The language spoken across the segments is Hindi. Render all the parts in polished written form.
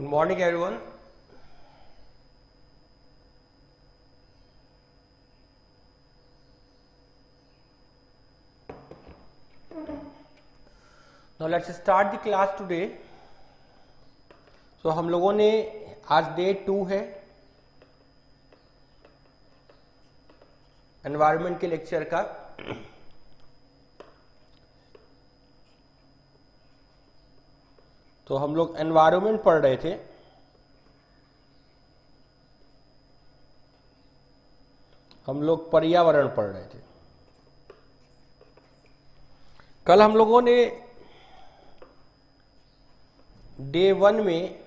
Good morning, everyone. Now let's start the class today. So हम लोगों ने आज डे 2 है एनवायरनमेंट के लेक्चर का। तो हम लोग एनवायरनमेंट पढ़ रहे थे। हम लोग पर्यावरण पढ़ रहे थे। कल हम लोगों ने डे 1 में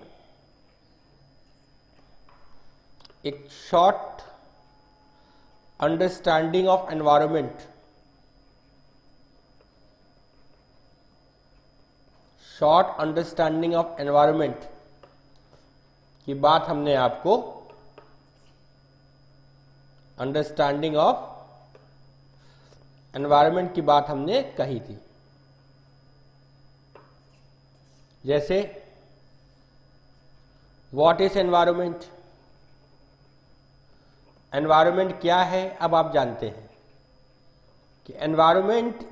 एक शॉर्ट अंडरस्टैंडिंग ऑफ एनवायरनमेंट की बात हमने आपको अंडरस्टैंडिंग ऑफ एनवायरनमेंट की बात हमने कही थी। जैसे व्हाट इज एनवायरनमेंट, एनवायरनमेंट क्या है। अब आप जानते हैं कि एनवायरनमेंट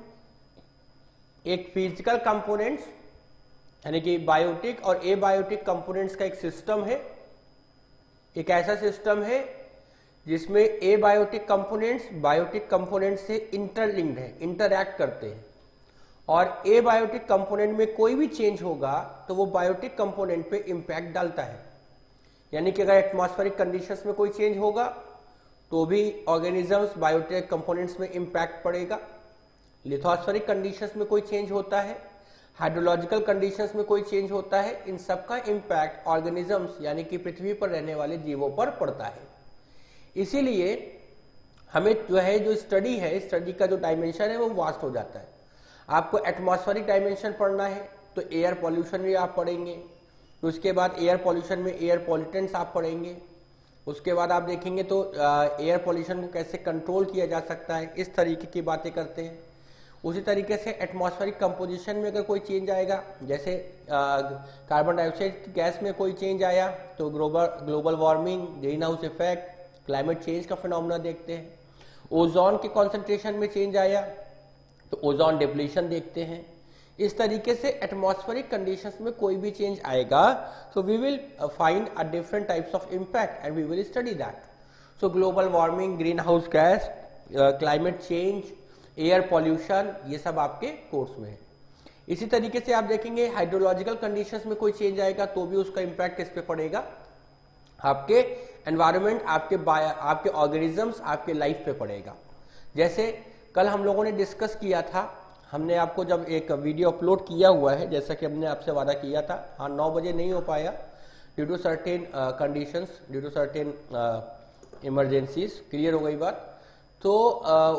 एक फिजिकल कंपोनेंट्स यानी कि बायोटिक और एबायोटिक कंपोनेंट्स का एक सिस्टम है। एक ऐसा सिस्टम है जिसमें एबायोटिक कंपोनेंट्स बायोटिक कंपोनेंट्स से इंटरलिंक्ड है, इंटरैक्ट करते हैं। और एबायोटिक कंपोनेंट में कोई भी चेंज होगा तो वो बायोटिक कंपोनेंट पे इंपैक्ट डालता है। यानी कि अगर एटमॉस्फेरिक कंडीशंस में कोई चेंज होगा तो भी ऑर्गेनिजम्स बायोटिक कंपोनेंट्स में इंपैक्ट पड़ेगा। लिथोस्फेरिक कंडीशंस में कोई चेंज होता है, हाइड्रोलॉजिकल कंडीशंस में कोई चेंज होता है, इन सब का इंपैक्ट ऑर्गेनिजम्स यानी कि पृथ्वी पर रहने वाले जीवों पर पड़ता है। इसीलिए हमें जो स्टडी है, स्टडी का जो डायमेंशन है वो वास्ट हो जाता है। आपको एटमॉस्फेरिक डायमेंशन पढ़ना है तो एयर पॉल्यूशन भी आप पढ़ेंगे, तो उसके बाद एयर पॉल्यूशन में एयर पॉल्यूटेंट्स आप पढ़ेंगे। उसके बाद आप देखेंगे तो एयर पॉल्यूशन को कैसे कंट्रोल किया जा सकता है, इस तरीके की बातें करते हैं। उसी तरीके से एटमॉस्फेरिक कंपोजिशन में अगर कोई चेंज आएगा, जैसे कार्बन डाइऑक्साइड गैस में कोई चेंज आया तो global warming, green house effect, climate change का फिनोमेना देखते हैं। ओजोन के कॉन्सेंट्रेशन में चेंज आया तो ओजोन डिप्लीशन देखते हैं। इस तरीके से एटमॉस्फेरिक कंडीशंस में कोई भी चेंज आएगा so we will find a different types of impact and we will study that. So global warming, greenhouse gas, climate change, air pollution, ये सब आपके कोर्स में है। इसी तरीके से आप देखेंगे हाइड्रोलॉजिकल कंडीशंस में कोई चेंज आएगा तो भी उसका इंपैक्ट किस पे पड़ेगा, आपके एनवायरनमेंट, आपके ऑर्गेनिजम्स, आपके लाइफ पे पड़ेगा। जैसे कल हम लोगों ने डिस्कस किया था, हमने आपको जब एक वीडियो अपलोड किया हुआ है, जैसा कि हमने आपसे वादा किया था। हाँ, 9 बजे नहीं हो पाया due to certain conditions, due to certain emergencies. Clear हो गई बात। तो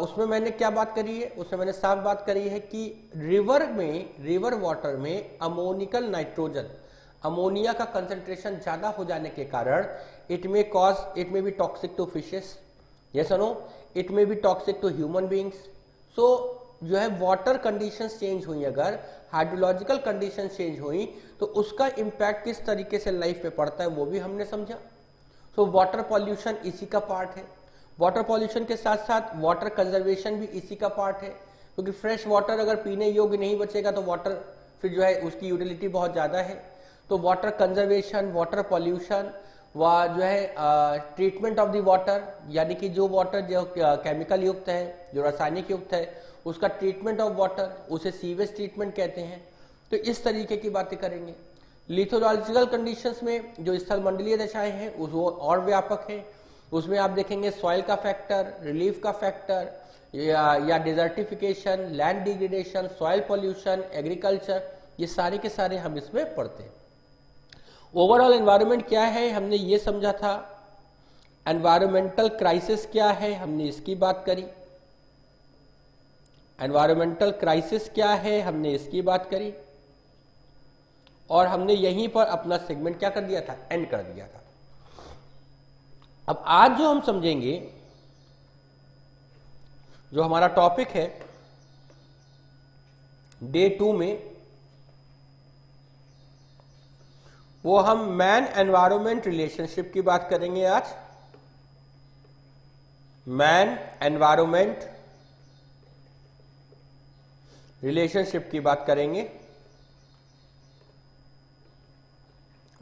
उसमें मैंने क्या बात करी है, उसमें मैंने साफ बात करी है कि रिवर वाटर में अमोनिकल नाइट्रोजन, अमोनिया का कंसंट्रेशन ज्यादा हो जाने के कारण it may be toxic to fishes, yes और no, it may be toxic to human beings. So जो है वाटर कंडीशंस चेंज हुई, अगर हाइड्रोलॉजिकल कंडीशंस चेंज हुई तो उसका इंपैक्ट किस तरीके से लाइफ पे पड़ता है वो भी हमने समझा। सो वाटर पॉल्यूशन इसी का पार्ट है। वाटर पॉल्यूशन के साथ साथ वाटर कंजर्वेशन भी इसी का पार्ट है, क्योंकि फ्रेश वाटर अगर पीने योग्य नहीं बचेगा तो वाटर फिर जो है उसकी यूटिलिटी बहुत ज्यादा है। तो वाटर कंजर्वेशन, वाटर पॉल्यूशन व जो है ट्रीटमेंट ऑफ द वाटर, यानी कि जो वाटर जो केमिकल युक्त है, जो रासायनिक युक्त है, उसका ट्रीटमेंट ऑफ वाटर, उसे सीवेज ट्रीटमेंट कहते हैं। तो इस तरीके की बातें करेंगे। लिथोलॉजिकल कंडीशंस में जो स्थलमंडलीय दशाएं हैं वो और व्यापक है। उसमें आप देखेंगे सॉइल का फैक्टर, रिलीफ का फैक्टर, या desertification, land degradation, soil pollution, agriculture, ये सारे के सारे हम इसमें पढ़ते हैं। ओवरऑल एनवायरनमेंट क्या है हमने ये समझा था। एनवायरमेंटल क्राइसिस क्या है हमने इसकी बात करी। एनवायरमेंटल क्राइसिस क्या है हमने इसकी बात करी, और हमने यहीं पर अपना सेगमेंट क्या कर दिया था, एंड कर दिया था। अब आज जो हम समझेंगे, जो हमारा टॉपिक है डे 2 में, वो हम मैन एनवायरमेंट रिलेशनशिप की बात करेंगे आज। मैन एनवायरमेंट रिलेशनशिप की बात करेंगे।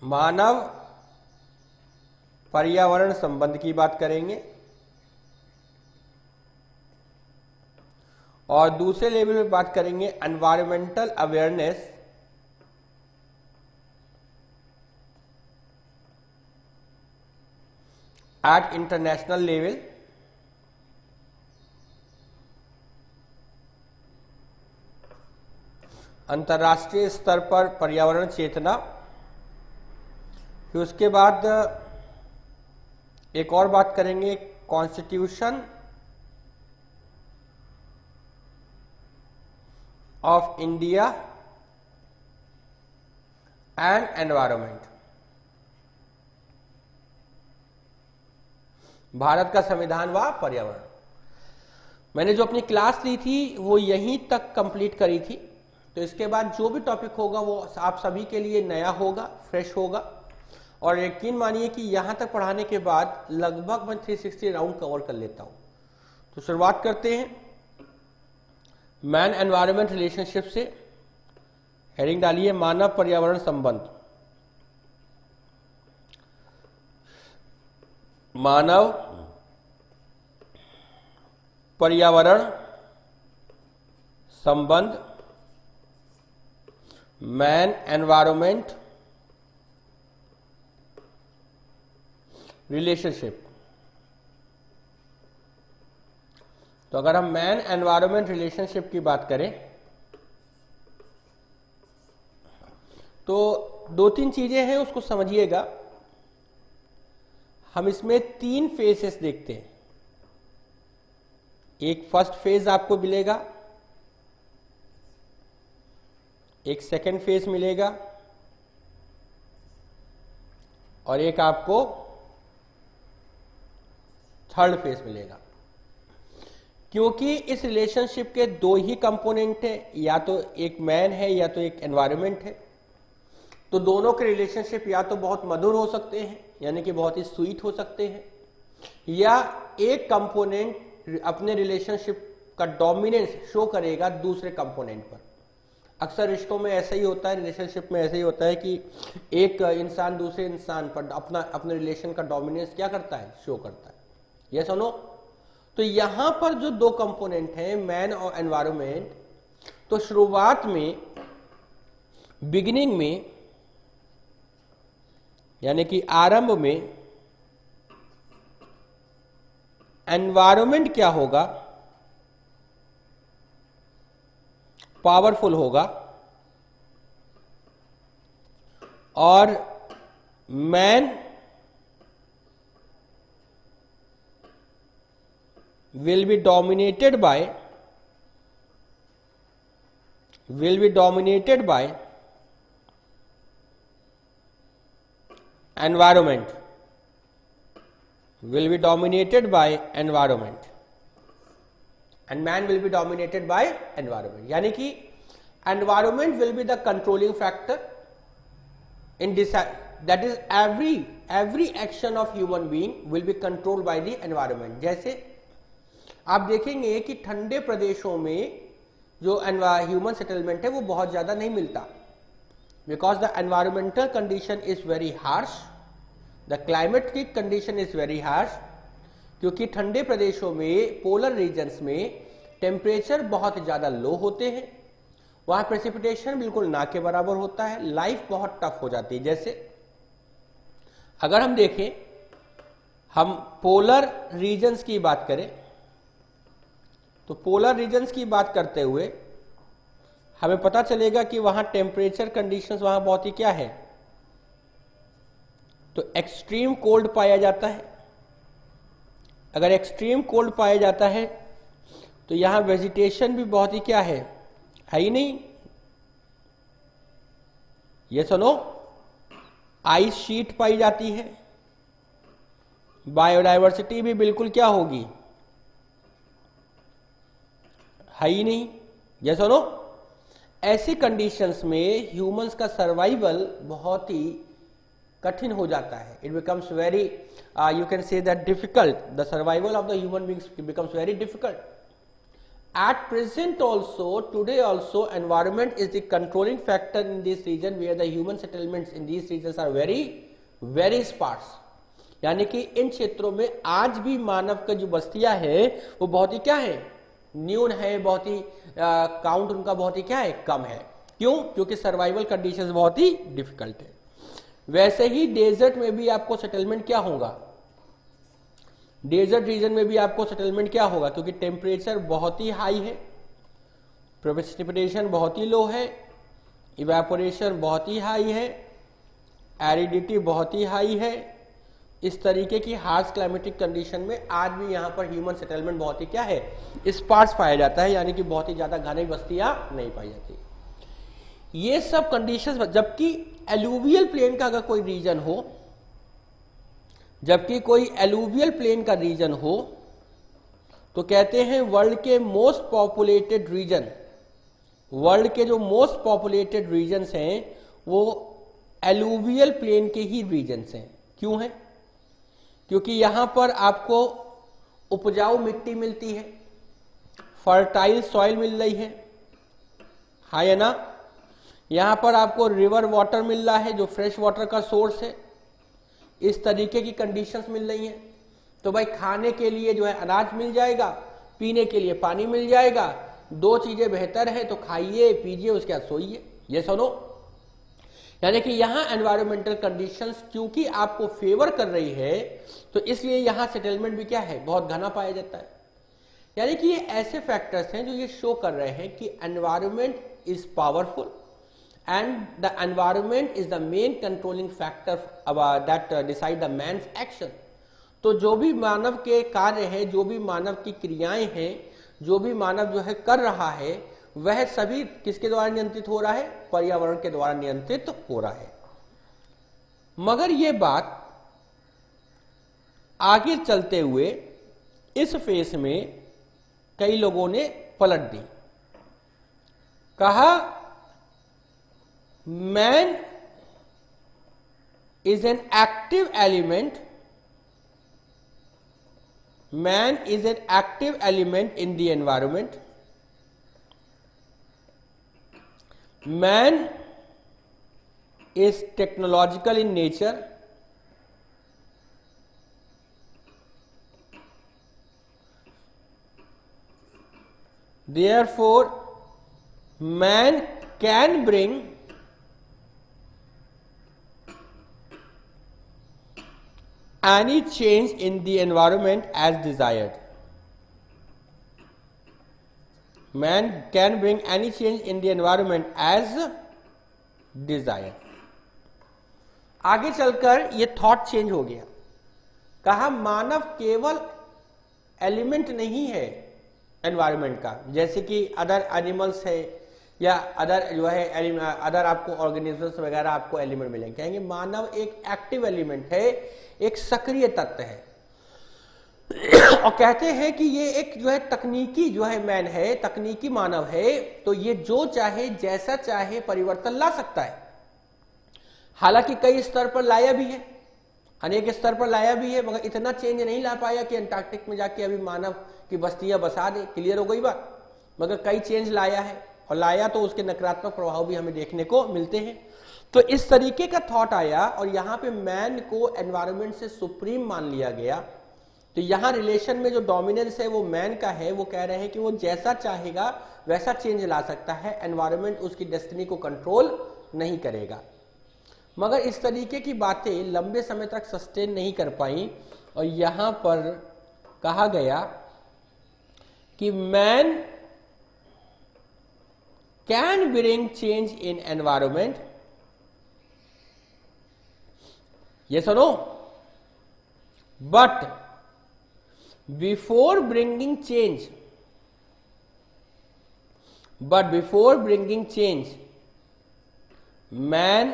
मानव पर्यावरण संबंध की बात करेंगे और दूसरे लेवल में बात करेंगे environmental awareness at international level. अंतर्राष्ट्रीय स्तर पर पर्यावरण चेतना। फिर उसके बाद एक और बात करेंगे constitution of India and environment. Bharat का संविधान व पर्यावरण। मैंने जो अपनी क्लास ली थी वो यहीं तक कंप्लीट करी थी, तो इसके बाद जो भी टॉपिक होगा वो आप सभी के लिए नया होगा, फ्रेश होगा। और यकीन मानिए कि यहां तक पढ़ाने के बाद लगभग मैं 360 राउंड कवर कर लेता हूं। तो शुरुआत करते हैं मैन एनवायरमेंट रिलेशनशिप से। हेडिंग डालिए मानव पर्यावरण संबंध। मानव पर्यावरण संबंध, मैन एनवायरमेंट रिलेशनशिप। तो अगर हम मैन एनवायरमेंट रिलेशनशिप की बात करें तो दो तीन चीजें हैं, उसको समझिएगा। हम इसमें 3 फेजेस देखते हैं। एक फर्स्ट फेज आपको मिलेगा, एक सेकेंड फेज मिलेगा और एक आपको थर्ड फेज मिलेगा। क्योंकि इस रिलेशनशिप के 2 ही कंपोनेंट हैं, या तो एक मैन है या तो एक एनवायरनमेंट है। तो दोनों के रिलेशनशिप या तो बहुत मधुर हो सकते हैं, यानी कि बहुत ही स्वीट हो सकते हैं, या एक कंपोनेंट अपने रिलेशनशिप का डोमिनेंस शो करेगा दूसरे कंपोनेंट पर। अक्सर रिश्तों में ऐसा ही होता है, रिलेशनशिप में ऐसा ही होता है कि एक इंसान दूसरे इंसान पर अपने रिलेशन का डोमिनेंस क्या करता है, शो करता है। ये सुनो, तो यहां पर जो 2 कंपोनेंट हैं मैन और एनवायरनमेंट, तो शुरुआत में बिगिनिंग में यानी कि आरंभ में एनवायरनमेंट क्या होगा, पावरफुल होगा और man will be dominated by environment, and man will be dominated by environment। यानी कि environment will be the controlling factor in this, that is every action of human being will be controlled by the environment। जैसे आप देखेंगे कि ठंडे प्रदेशों में जो ह्यूमन सेटलमेंट है वो बहुत ज्यादा नहीं मिलता, because the environmental condition is very harsh, the climatic condition is very harsh. क्योंकि ठंडे प्रदेशों में, पोलर रीजन्स में टेम्परेचर बहुत ज्यादा लो होते हैं, वहां प्रेसिपिटेशन बिल्कुल ना के बराबर होता है, लाइफ बहुत टफ हो जाती है। जैसे अगर हम देखें, हम पोलर रीजन्स की बात करें तो पोलर रीजन्स की बात करते हुए हमें पता चलेगा कि वहां टेम्परेचर कंडीशंस वहां बहुत ही क्या है, तो एक्सट्रीम कोल्ड पाया जाता है। अगर एक्सट्रीम कोल्ड पाया जाता है तो यहां वेजिटेशन भी बहुत ही क्या है ही नहीं। ये सुनो, आइस शीट पाई जाती है, बायोडायवर्सिटी भी बिल्कुल क्या होगी, है ही नहीं। ये सुनो, ऐसी कंडीशंस में ह्यूमंस का सर्वाइवल बहुत ही कठिन हो जाता है, it becomes very you can say that difficult, the survival of the human beings becomes very difficult. At present also, today also, environment is the controlling factor in this region where the human settlements in these regions are very, very sparse. यानी कि इन क्षेत्रों में आज भी मानव का जो बस्तियां है वो बहुत ही क्या है, न्यून है, बहुत ही काउंट उनका बहुत ही क्या है, कम है. क्यों? क्योंकि सर्वाइवल कंडीशंस बहुत ही डिफिकल्ट है. वैसे ही डेजर्ट में भी आपको सेटलमेंट क्या होगा, डेजर्ट रीजन में भी आपको सेटलमेंट क्या होगा, क्योंकि टेम्परेचर बहुत ही हाई है, प्रेसिपिटेशन बहुत ही लो है, इवेपोरेशन बहुत ही हाई है, एरिडिटी बहुत ही हाई है. इस तरीके की हार्श क्लाइमेटिक कंडीशन में आज भी यहाँ पर ह्यूमन सेटलमेंट बहुत ही क्या है, स्पार्स पाया जाता है, यानी कि बहुत ही ज्यादा घनी बस्तियां नहीं पाई जाती. ये सब कंडीशंस, जबकि एलुवियल प्लेन का अगर कोई रीजन हो, जबकि कोई एलुवियल प्लेन का रीजन हो, तो कहते हैं वर्ल्ड के मोस्ट पॉपुलेटेड रीजन, वर्ल्ड के जो मोस्ट पॉपुलेटेड रीजन्स हैं वो एलुवियल प्लेन के ही रीजन्स हैं. क्यों है? क्योंकि यहां पर आपको उपजाऊ मिट्टी मिलती है, फर्टाइल सॉइल मिल रही है ना. यहां पर आपको रिवर वाटर मिल रहा है जो फ्रेश वाटर का सोर्स है. इस तरीके की कंडीशंस मिल रही हैं. तो भाई खाने के लिए जो है अनाज मिल जाएगा, पीने के लिए पानी मिल जाएगा. दो चीजें बेहतर है तो खाइए पीजिए, उसके बाद सोइए. ये सुनो, यानी कि यहां एनवायरमेंटल कंडीशंस क्योंकि आपको फेवर कर रही है तो इसलिए यहां सेटलमेंट भी क्या है, बहुत घना पाया जाता है. यानी कि ये ऐसे फैक्टर्स हैं जो ये शो कर रहे हैं कि environment is powerful and the environment is the main controlling factor that decide the man's action. तो जो भी मानव के कार्य है, जो भी मानव की क्रियाएं हैं, जो भी मानव जो है कर रहा है, वह सभी किसके द्वारा नियंत्रित हो रहा है, पर्यावरण के द्वारा नियंत्रित हो रहा है. मगर ये बात आगे चलते हुए इस फेस में कई लोगों ने पलट दी. कहा man is an active element, man is an active element in the environment, man is technological in nature, therefore man can bring any change in the environment as desired. Man can bring any change in the environment as desired. आगे चलकर ये थॉट चेंज हो गया. कहा मानव केवल एलिमेंट नहीं है एनवायरमेंट का, जैसे कि अदर एनिमल्स है या अदर जो है अदर आपको ऑर्गेनिजम्स वगैरह आपको एलिमेंट मिलेंगे. कहेंगे मानव एक एक्टिव एलिमेंट है, एक सक्रिय तत्व है. और कहते हैं कि ये एक जो है तकनीकी जो है मैन है, तकनीकी मानव है, तो ये जो चाहे जैसा चाहे परिवर्तन ला सकता है. हालांकि कई स्तर पर लाया भी है, अनेक स्तर पर लाया भी है, मगर इतना चेंज नहीं ला पाया कि अंटार्कटिक में जाके अभी मानव की बस्तियां बसा दे. क्लियर हो गई बात. मगर कई चेंज लाया है, और लाया तो उसके नकारात्मक प्रभाव भी हमें देखने को मिलते हैं. तो इस तरीके का थॉट आया और यहां पे मैन को एनवायरनमेंट से सुप्रीम मान लिया गया. तो यहां रिलेशन में जो डोमिनेंस है वो मैन का है. वो कह रहे हैं कि वो जैसा चाहेगा वैसा चेंज ला सकता है, एनवायरनमेंट उसकी डेस्टिनी को कंट्रोल नहीं करेगा. मगर इस तरीके की बातें लंबे समय तक सस्टेन नहीं कर पाई और यहां पर कहा गया कि man can bring change in environment. Yes or no? But before bringing change, man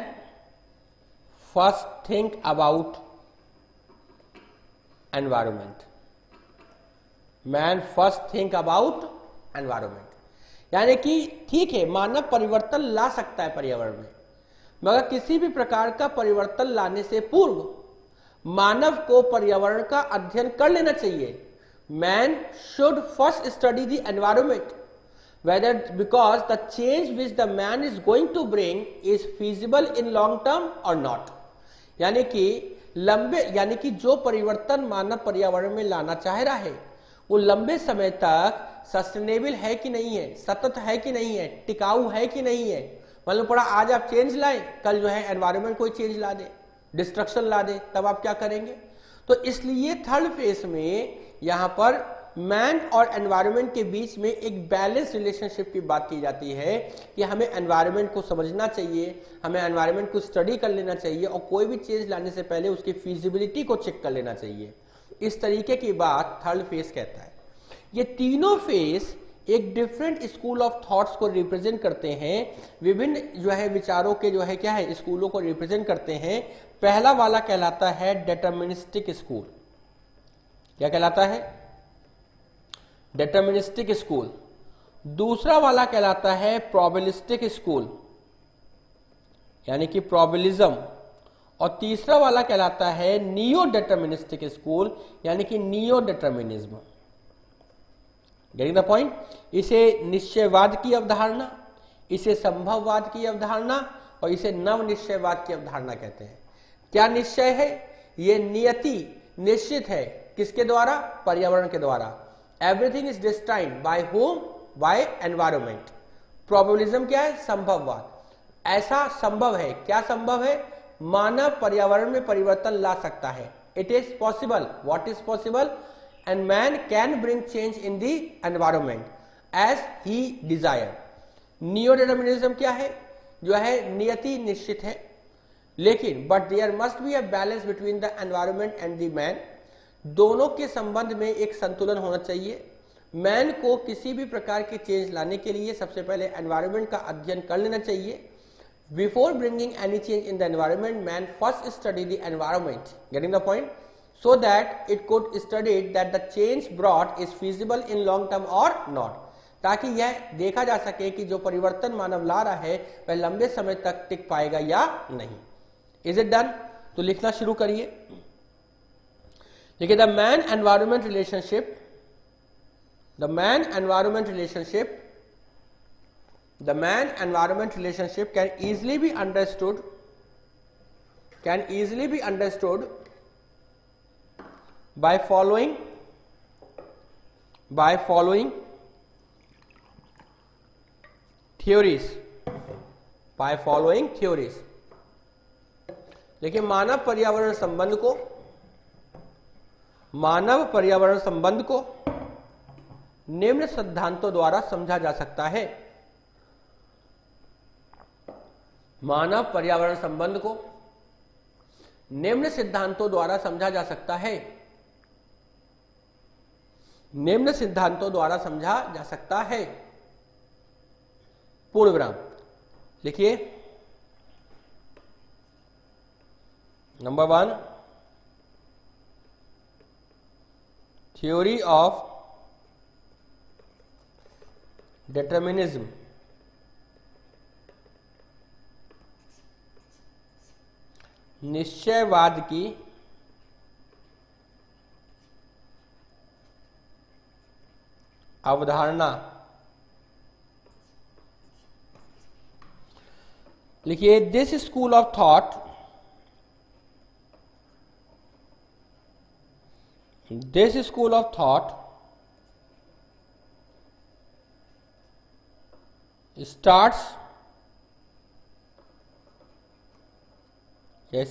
first think about environment. Man first think about environment. यानी कि ठीक है मानव परिवर्तन ला सकता है पर्यावरण में, मगर किसी भी प्रकार का परिवर्तन लाने से पूर्व मानव को पर्यावरण का अध्ययन कर लेना चाहिए। Man should first study the environment whether because the change which the man is going to bring is feasible in long term or not। यानी कि जो परिवर्तन मानव पर्यावरण में लाना चाह रहा है वो लंबे समय तक सस्टेनेबल है कि नहीं है, सतत है कि नहीं है, टिकाऊ है कि नहीं है। मालूम पड़ा आज आप चेंज लाए, कल जो है एनवायरमेंट कोई चेंज ला दे, डिस्ट्रक्शन ला दे, तब आप क्या करेंगे। तो इसलिए थर्ड फेज में यहां पर मैन और एनवायरनमेंट के बीच में एक बैलेंस रिलेशनशिप की बात की जाती है कि हमें एनवायरनमेंट को समझना चाहिए, हमें एनवायरनमेंट को स्टडी कर लेना चाहिए और कोई भी चेंज लाने से पहले उसकी फिजिबिलिटी को चेक कर लेना चाहिए। इस तरीके की बात थर्ड फेज कहता है। ये तीनों फेज एक डिफरेंट स्कूल ऑफ थॉट्स को रिप्रेजेंट करते हैं, विभिन्न जो है विचारों के जो है क्या है स्कूलों को रिप्रेजेंट करते हैं। पहला वाला कहलाता है डिटरमिनिस्टिक स्कूल। क्या कहलाता है? Deterministic school. दूसरा वाला कहलाता है प्रोबेबिलिस्टिक स्कूल, यानी कि प्रोबेबिलिज्म। और तीसरा वाला कहलाता है नियो डिटरमिनिस्टिक स्कूल, यानी कि neo determinism. Getting the point? इसे निश्चयवाद की अवधारणा, इसे संभववाद की अवधारणा और इसे नव निश्चयवाद की अवधारणा कहते हैं। क्या निश्चय है? ये नियति निश्चित है, किसके द्वारा? पर्यावरण के द्वारा। Everything is destined by whom? By environment. Probabilism क्या है? संभववाद। ऐसा संभव है, क्या संभव है? मानव पर्यावरण में परिवर्तन ला सकता है। It is possible. What is possible? And man can bring change in the environment as he desire. Neo determinism क्या है? जो है नियति निश्चित है, लेकिन but there must be a balance between the environment and the man. दोनों के संबंध में एक संतुलन होना चाहिए। मैन को किसी भी प्रकार के चेंज लाने के लिए सबसे पहले एनवायरमेंट का अध्ययन कर लेना चाहिए। Before bringing any change in the environment, man first study the environment. Getting the point? So that it could study that the change brought is feasible in long term और नॉट, ताकि यह देखा जा सके कि जो परिवर्तन मानव ला रहा है वह लंबे समय तक टिक पाएगा या नहीं। Is it done? तो लिखना शुरू करिए। देखिए, the man environment relationship, the man environment relationship, the man environment relationship can easily be understood, can easily be understood by following theories, by following theories। देखिए, मानव पर्यावरण संबंध को निम्न सिद्धांतों द्वारा समझा जा सकता है। मानव पर्यावरण संबंध को निम्न सिद्धांतों द्वारा समझा जा सकता है। निम्न सिद्धांतों द्वारा समझा जा सकता है। पूर्ण विराम। लिखिए, नंबर 1, थ्योरी ऑफ डिटरमिनिज्म। निश्चयवाद की अवधारणा। लिखिए, this school of thought, this school of thought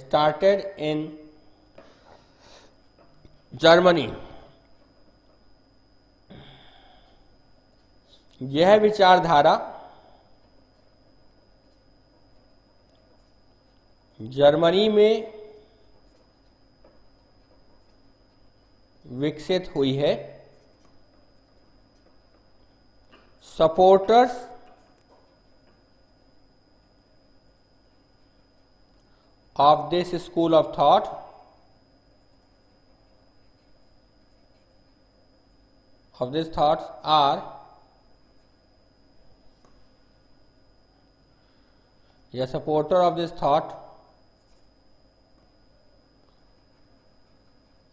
started in Germany। यह विचारधारा जर्मनी में विकसित हुई है। Supporters of this school of thought are या supporter of this thought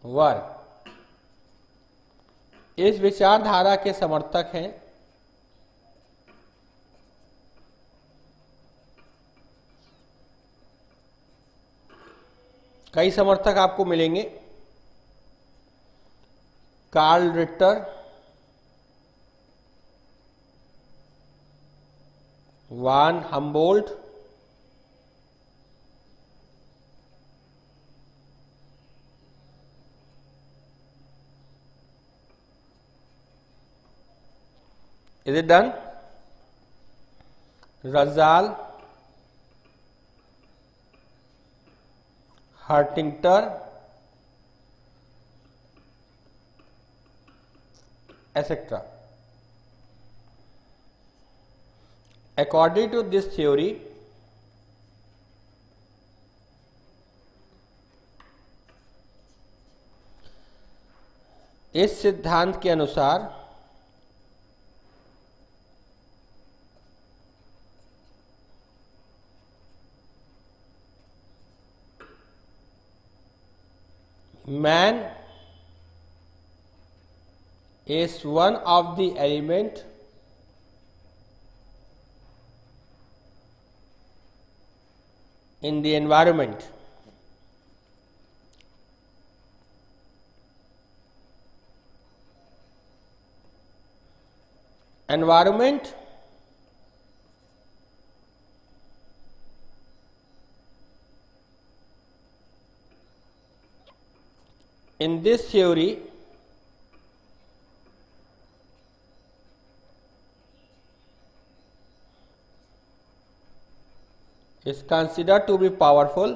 were, इस विचारधारा के समर्थक हैं कई समर्थक आपको मिलेंगे। Carl Ritter, von Humboldt, is it done? Ratzel, Huntington, etc. According to this theory, इस सिद्धांत के अनुसार man is one of the element in the environment. Environment in this theory is considered to be powerful,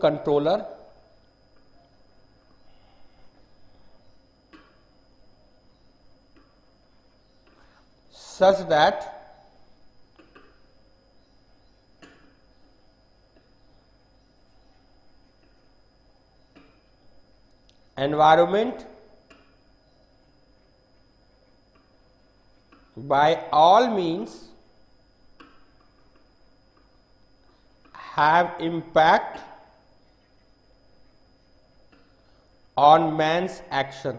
controller such that environment by all means have impact on man's action.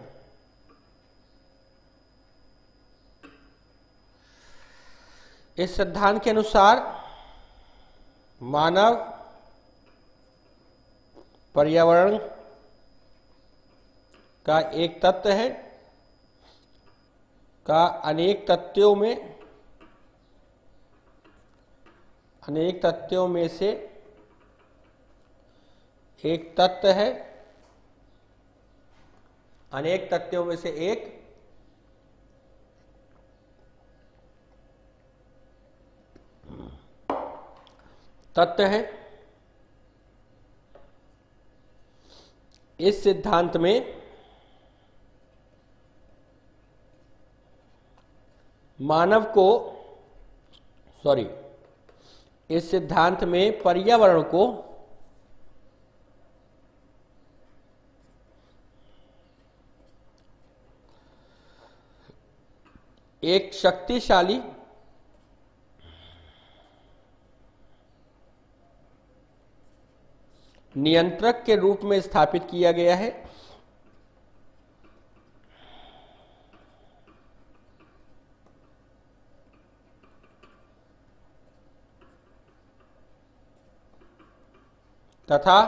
इस सिद्धांत के अनुसार मानव पर्यावरण का एक तत्व है का अनेक तत्वों में से एक तत्व है, अनेक तत्वों में से एक तत्व है। इस सिद्धांत में इस सिद्धांत में पर्यावरण को एक शक्तिशाली नियंत्रक के रूप में स्थापित किया गया है। तथा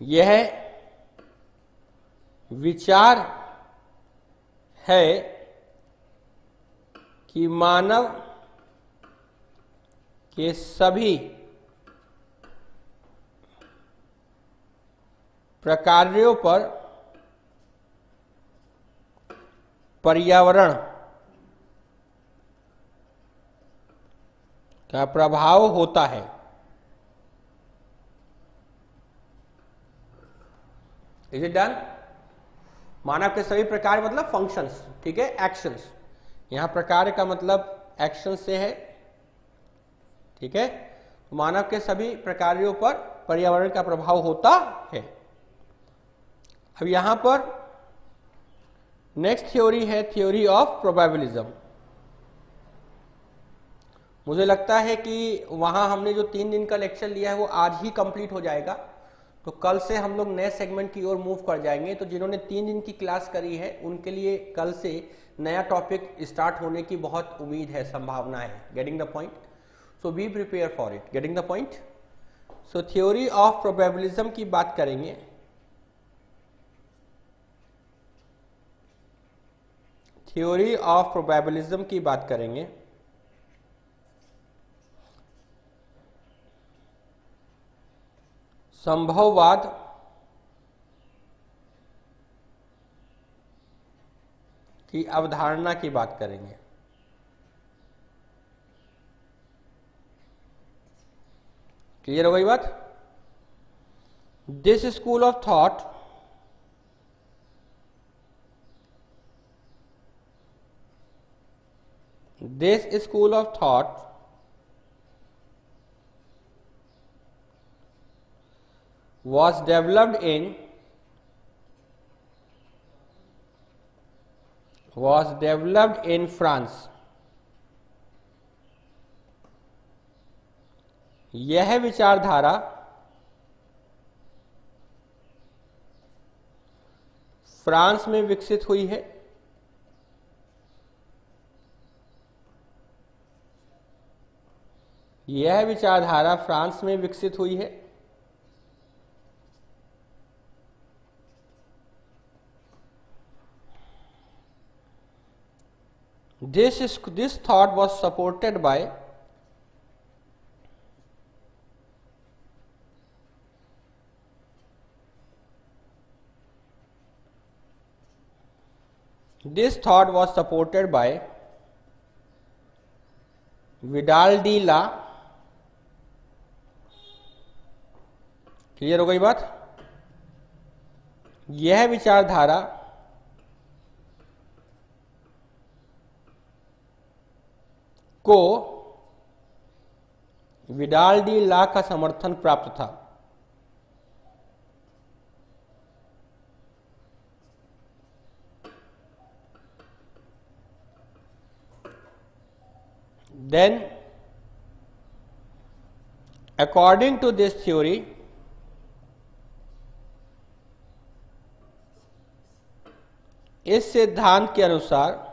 यह विचार है कि मानव के सभी प्रकारों पर पर्यावरण का प्रभाव होता है। Is it done? मानव के सभी प्रकार मतलब फंक्शंस, ठीक है, एक्शंस। यहां प्रकार का मतलब एक्शन से है, ठीक है। मानव के सभी प्रकारों पर पर्यावरण का प्रभाव होता है। अब यहां पर नेक्स्ट थ्योरी है थ्योरी ऑफ प्रोबेबिलिज्म। मुझे लगता है कि वहां हमने जो 3 दिन का लेक्चर लिया है वो आज ही कंप्लीट हो जाएगा, तो कल से हम लोग नए सेगमेंट की ओर मूव कर जाएंगे। तो जिन्होंने 3 दिन की क्लास करी है उनके लिए कल से नया टॉपिक स्टार्ट होने की बहुत उम्मीद है, संभावना है। Getting the point? So be prepare for it. Getting the point? So theory of probabilism की बात करेंगे। थ्योरी ऑफ प्रोबेबिलिज्म की बात करेंगे। संभववाद की अवधारणा की बात करेंगे। क्लियर हो गई बात? This school of thought was developed in France। यह विचारधारा फ्रांस में विकसित हुई है। यह विचारधारा फ्रांस में विकसित हुई है। This thought was supported by Vidal de la. Clear हो गई बात? यह विचारधारा को विडाल डी ला का समर्थन प्राप्त था। Then, according to this theory, इस सिद्धांत के अनुसार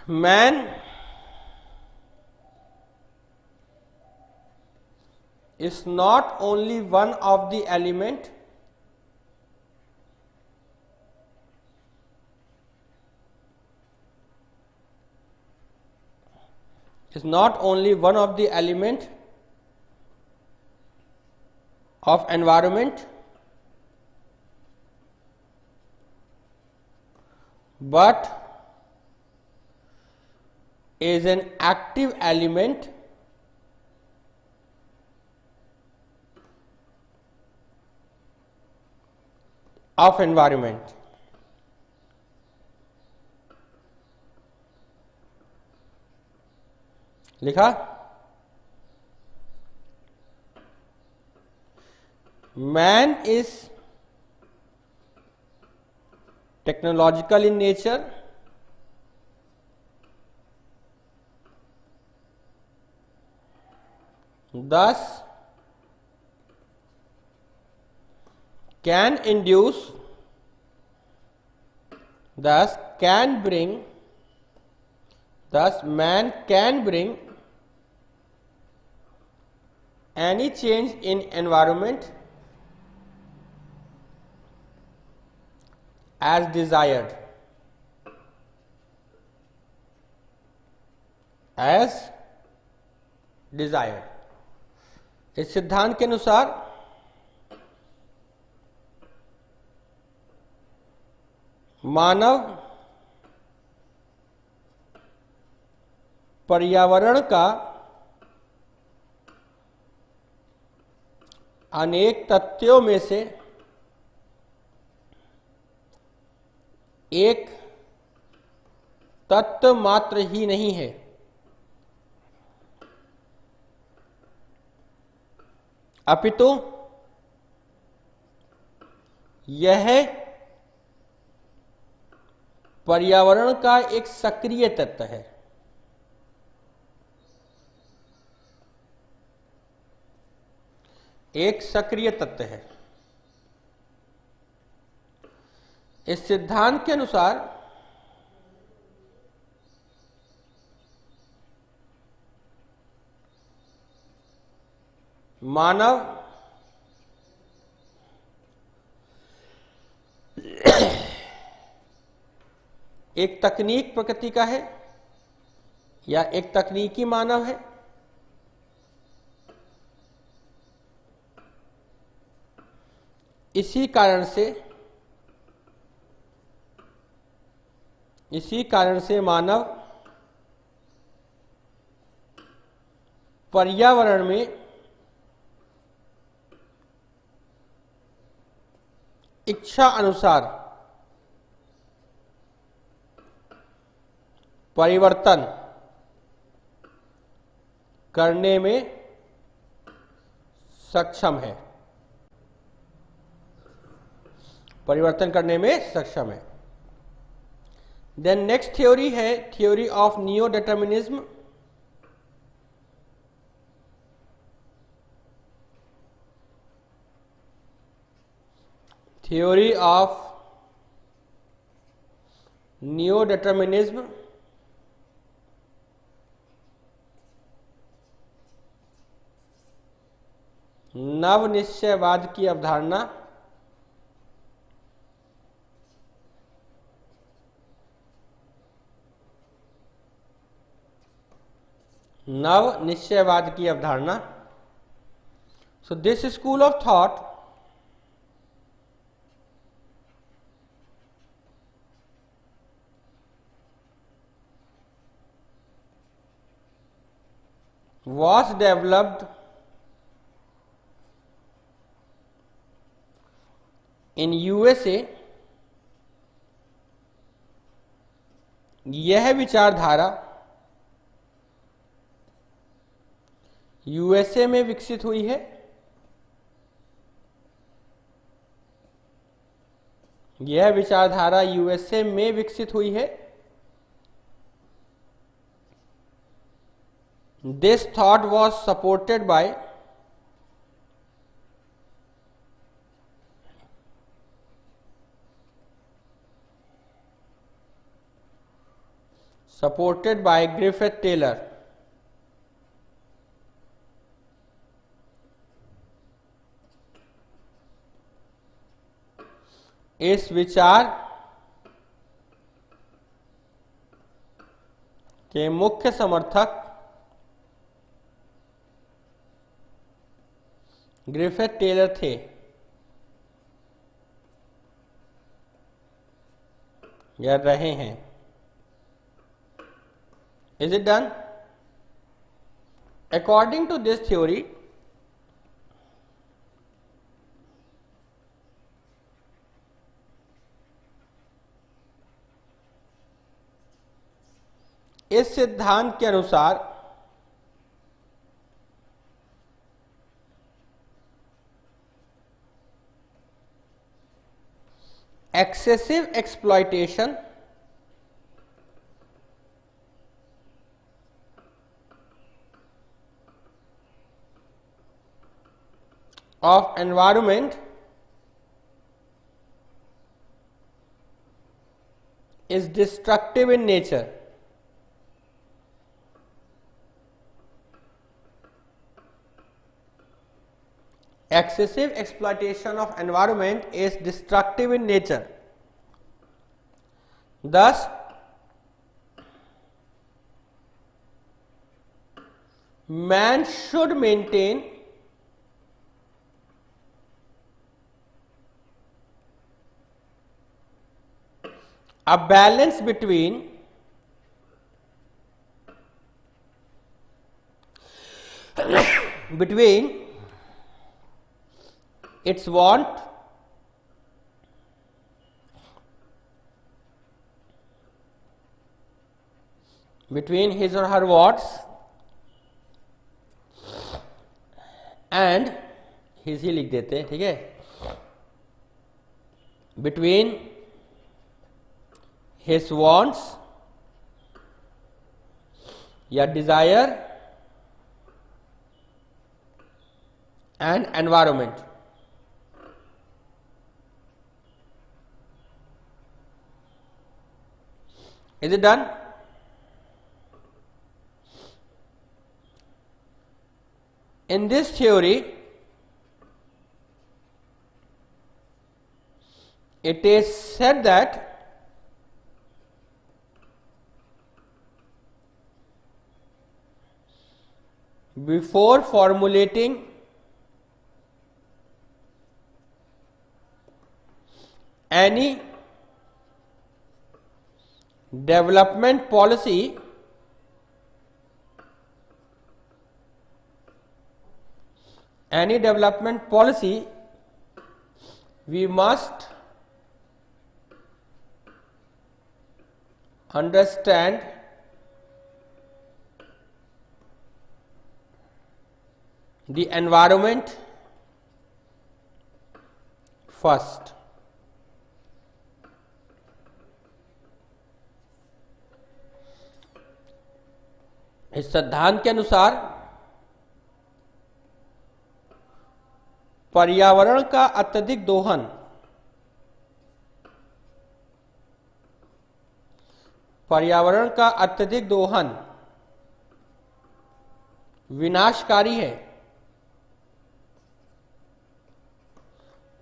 man is not only one of the element of environment, but is an active element of environment। लिखा? Man is technological in nature, thus can induce, thus man can bring any change in environment as desired, इस सिद्धांत के अनुसार मानव पर्यावरण का अनेक तथ्यों में से एक तत्व मात्र ही नहीं है, अपितु यह पर्यावरण का एक सक्रिय तत्व है। एक सक्रिय तत्व है। इस सिद्धांत के अनुसार मानव एक तकनीक प्रकृति का है या एक तकनीकी मानव है। इसी कारण से मानव पर्यावरण में इच्छा अनुसार परिवर्तन करने में सक्षम है। परिवर्तन करने में सक्षम है। देन नेक्स्ट थ्योरी है theory of neo determinism. Theory of neo determinism नव निश्चयवाद की अवधारणा नव निश्चयवाद की अवधारणा। So this school of thought was developed in USA। यह विचारधारा यूएसए में विकसित हुई है। यह विचारधारा यूएसए में विकसित हुई है। This thought was supported by Griffith Taylor। इस विचार के मुख्य समर्थक ग्रिफिथ टेलर थे। या रहे हैं। Is it done? According to this theory, इस सिद्धांत के अनुसार excessive exploitation of environment is destructive in nature। Excessive exploitation of environment is destructive in nature। Thus, man should maintain a balance between its want between his or her wants and ही लिख देते हैं, ठीक है, बिटवीन हिज वांट्स या desire and environment. Is it done? In this theory, it is said that before formulating any development policy, we must understand the environment first. इस सिद्धांत के अनुसार पर्यावरण का अत्यधिक दोहन विनाशकारी है।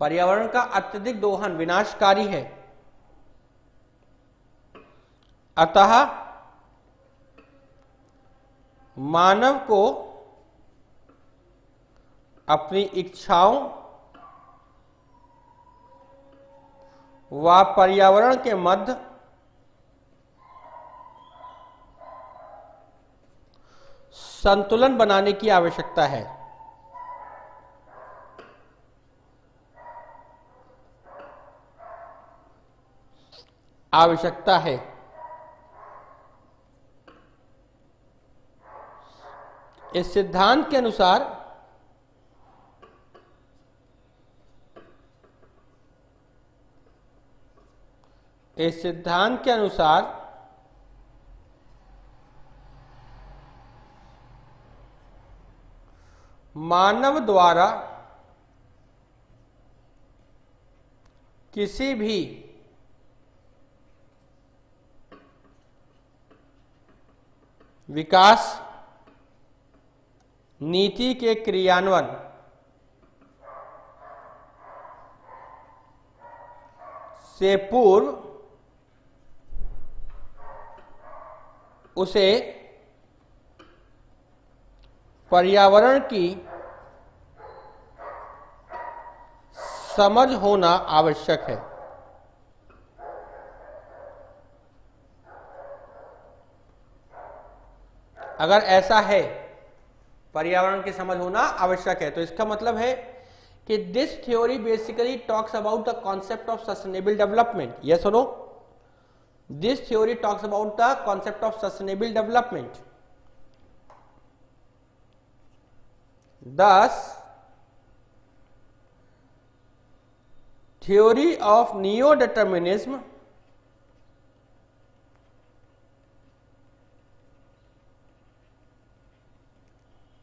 पर्यावरण का अत्यधिक दोहन विनाशकारी है। अतः मानव को अपनी इच्छाओं व पर्यावरण के मध्य संतुलन बनाने की आवश्यकता है। इस सिद्धांत के अनुसार मानव द्वारा किसी भी विकास नीति के क्रियान्वयन से पूर्व उसे पर्यावरण की समझ होना आवश्यक है। अगर ऐसा है, पर्यावरण की समझ होना आवश्यक है, तो इसका मतलब है कि this theory basically talks about the concept of sustainable development. Yes और no? This theory talks about the concept of sustainable development. Thus, theory of neo-determinism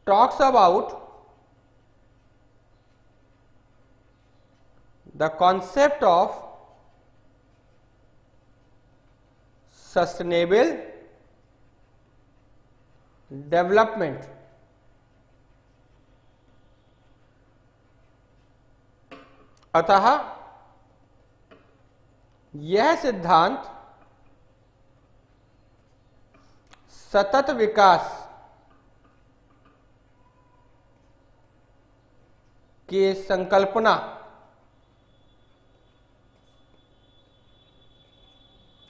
talks about the concept of sustainable development। अतः यह सिद्धांत सतत विकास की संकल्पना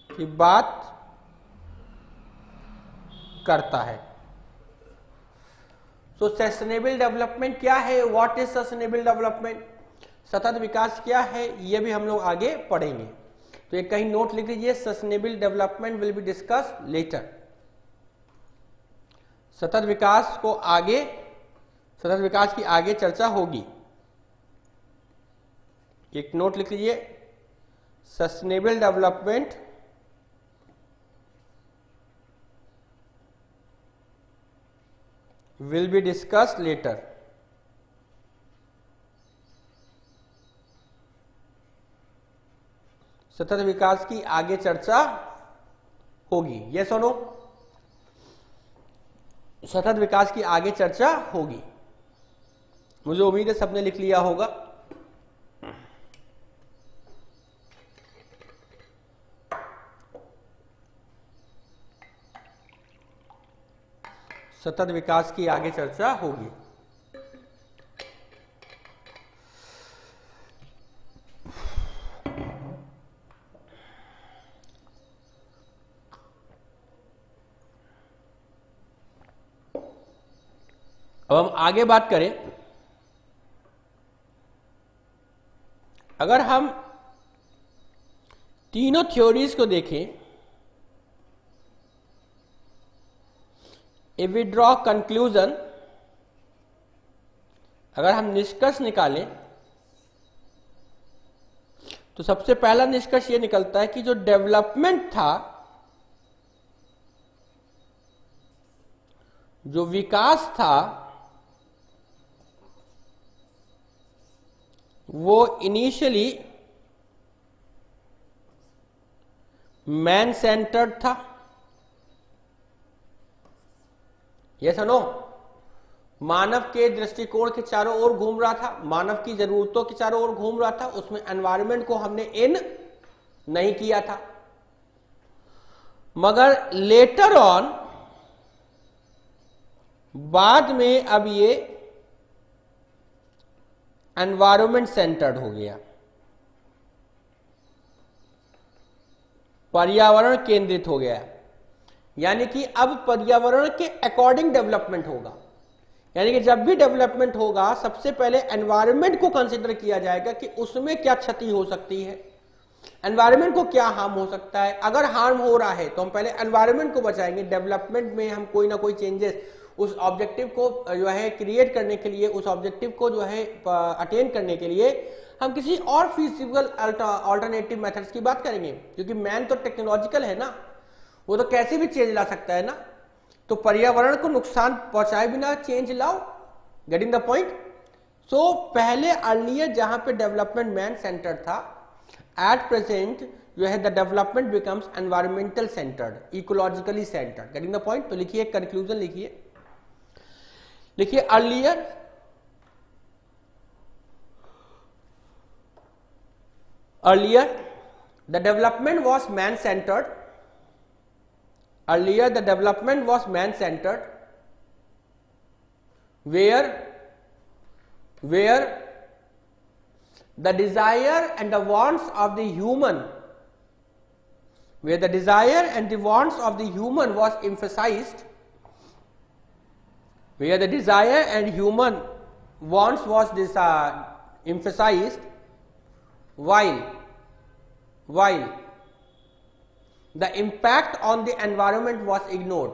की बात करता है। सो सस्टेनेबल डेवलपमेंट क्या है? What is sustainable development? सतत विकास क्या है, यह भी हम लोग आगे पढ़ेंगे। तो एक कहीं नोट लिख लीजिए, sustainable development will be discussed later. सतत विकास की आगे चर्चा होगी। एक नोट लिख लीजिए, sustainable development will be discussed later. सतत विकास की आगे चर्चा होगी, यस और नो? सतत विकास की आगे चर्चा होगी। मुझे उम्मीद है सबने लिख लिया होगा। सतत विकास की आगे चर्चा होगी। अब हम आगे बात करें, अगर हम तीनों थ्योरीज को देखें, इफ वी ड्रॉ कंक्लूजन, अगर हम निष्कर्ष निकालें तो सबसे पहला निष्कर्ष यह निकलता है कि जो डेवलपमेंट था, जो विकास था, वो इनिशियली मैन सेंटर्ड था। यस और नो? मानव के दृष्टिकोण के चारों ओर घूम रहा था, मानव की जरूरतों के चारों ओर घूम रहा था, उसमें एनवायरनमेंट को हमने इन नहीं किया था। मगर लेटर ऑन, बाद में अब ये एनवायरनमेंट सेंटर्ड हो गया, पर्यावरण केंद्रित हो गया। यानी कि अब पर्यावरण के अकॉर्डिंग डेवलपमेंट होगा। यानी कि जब भी डेवलपमेंट होगा, सबसे पहले एनवायरनमेंट को कंसीडर किया जाएगा कि उसमें क्या क्षति हो सकती है, एनवायरनमेंट को क्या हार्म हो सकता है। अगर हार्म हो रहा है तो हम पहले एनवायरनमेंट को बचाएंगे। डेवलपमेंट में हम कोई ना कोई चेंजेस उस ऑब्जेक्टिव को जो है क्रिएट करने के लिए, उस ऑब्जेक्टिव को जो है अटेन करने के लिए हम किसी और फिजिबल अल्टरनेटिव मेथड्स की बात करेंगे, क्योंकि मैन तो टेक्नोलॉजिकल है ना, वो तो कैसे भी चेंज ला सकता है ना। तो पर्यावरण को नुकसान पहुंचाए बिना चेंज लाओ, गेटिंग द पॉइंट। सो पहले अर्लियर जहां पे डेवलपमेंट मैन सेंटर था, एट प्रेजेंट जो है the development becomes environmental centred, ecologically centred, getting the point. तो लिखिए, कंक्लूजन लिखिए, लिखिए earlier the development was man centered. Earlier the development was man centered, where the desire and the wants of the human, where the desire and the wants of the human was emphasized, where the desire and human wants was emphasized, while the impact on the environment was ignored,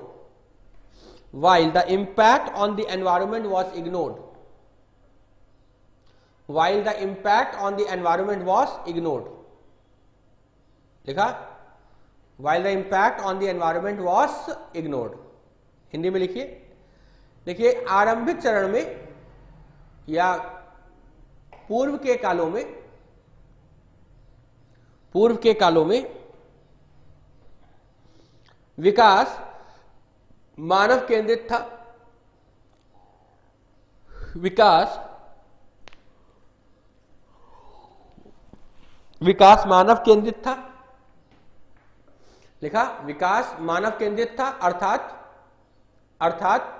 while the impact on the environment was ignored, while the impact on the environment was ignored। देखा? while the impact on the environment was ignored। Hindi में लिखिए, देखिए आरंभिक चरण में या पूर्व के कालों में विकास मानव केंद्रित था, विकास मानव केंद्रित था। लिखा, विकास मानव केंद्रित था, अर्थात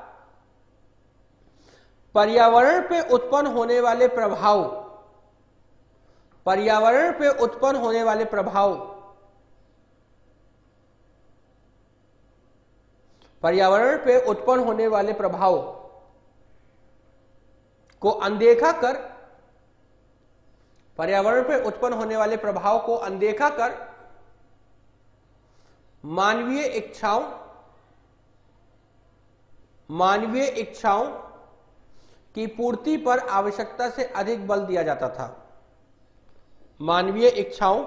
पर्यावरण पे उत्पन्न होने वाले प्रभाव, पर्यावरण पे उत्पन्न होने वाले प्रभाव, पर्यावरण पे उत्पन्न होने वाले प्रभाव को अनदेखा कर, पर्यावरण पे उत्पन्न होने वाले प्रभाव को अनदेखा कर मानवीय इच्छाओं की पूर्ति पर आवश्यकता से अधिक बल दिया जाता था। मानवीय इच्छाओं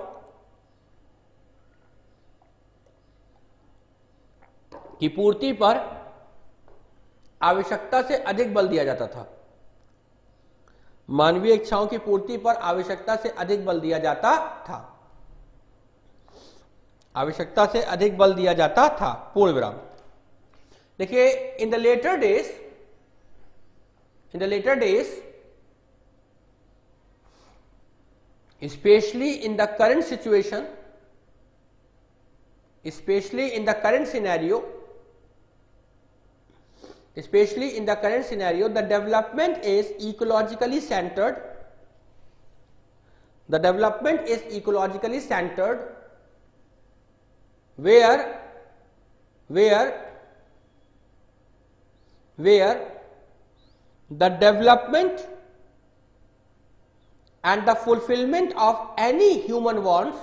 की पूर्ति पर आवश्यकता से अधिक बल दिया जाता था। मानवीय इच्छाओं की पूर्ति पर आवश्यकता से अधिक बल दिया जाता था। आवश्यकता से अधिक बल दिया जाता था। पूर्ण विराम। देखिए, in the latter days especially in the current situation, especially in the current scenario, the development is ecologically centered. The development is ecologically centered, where the development and the fulfillment of any human wants,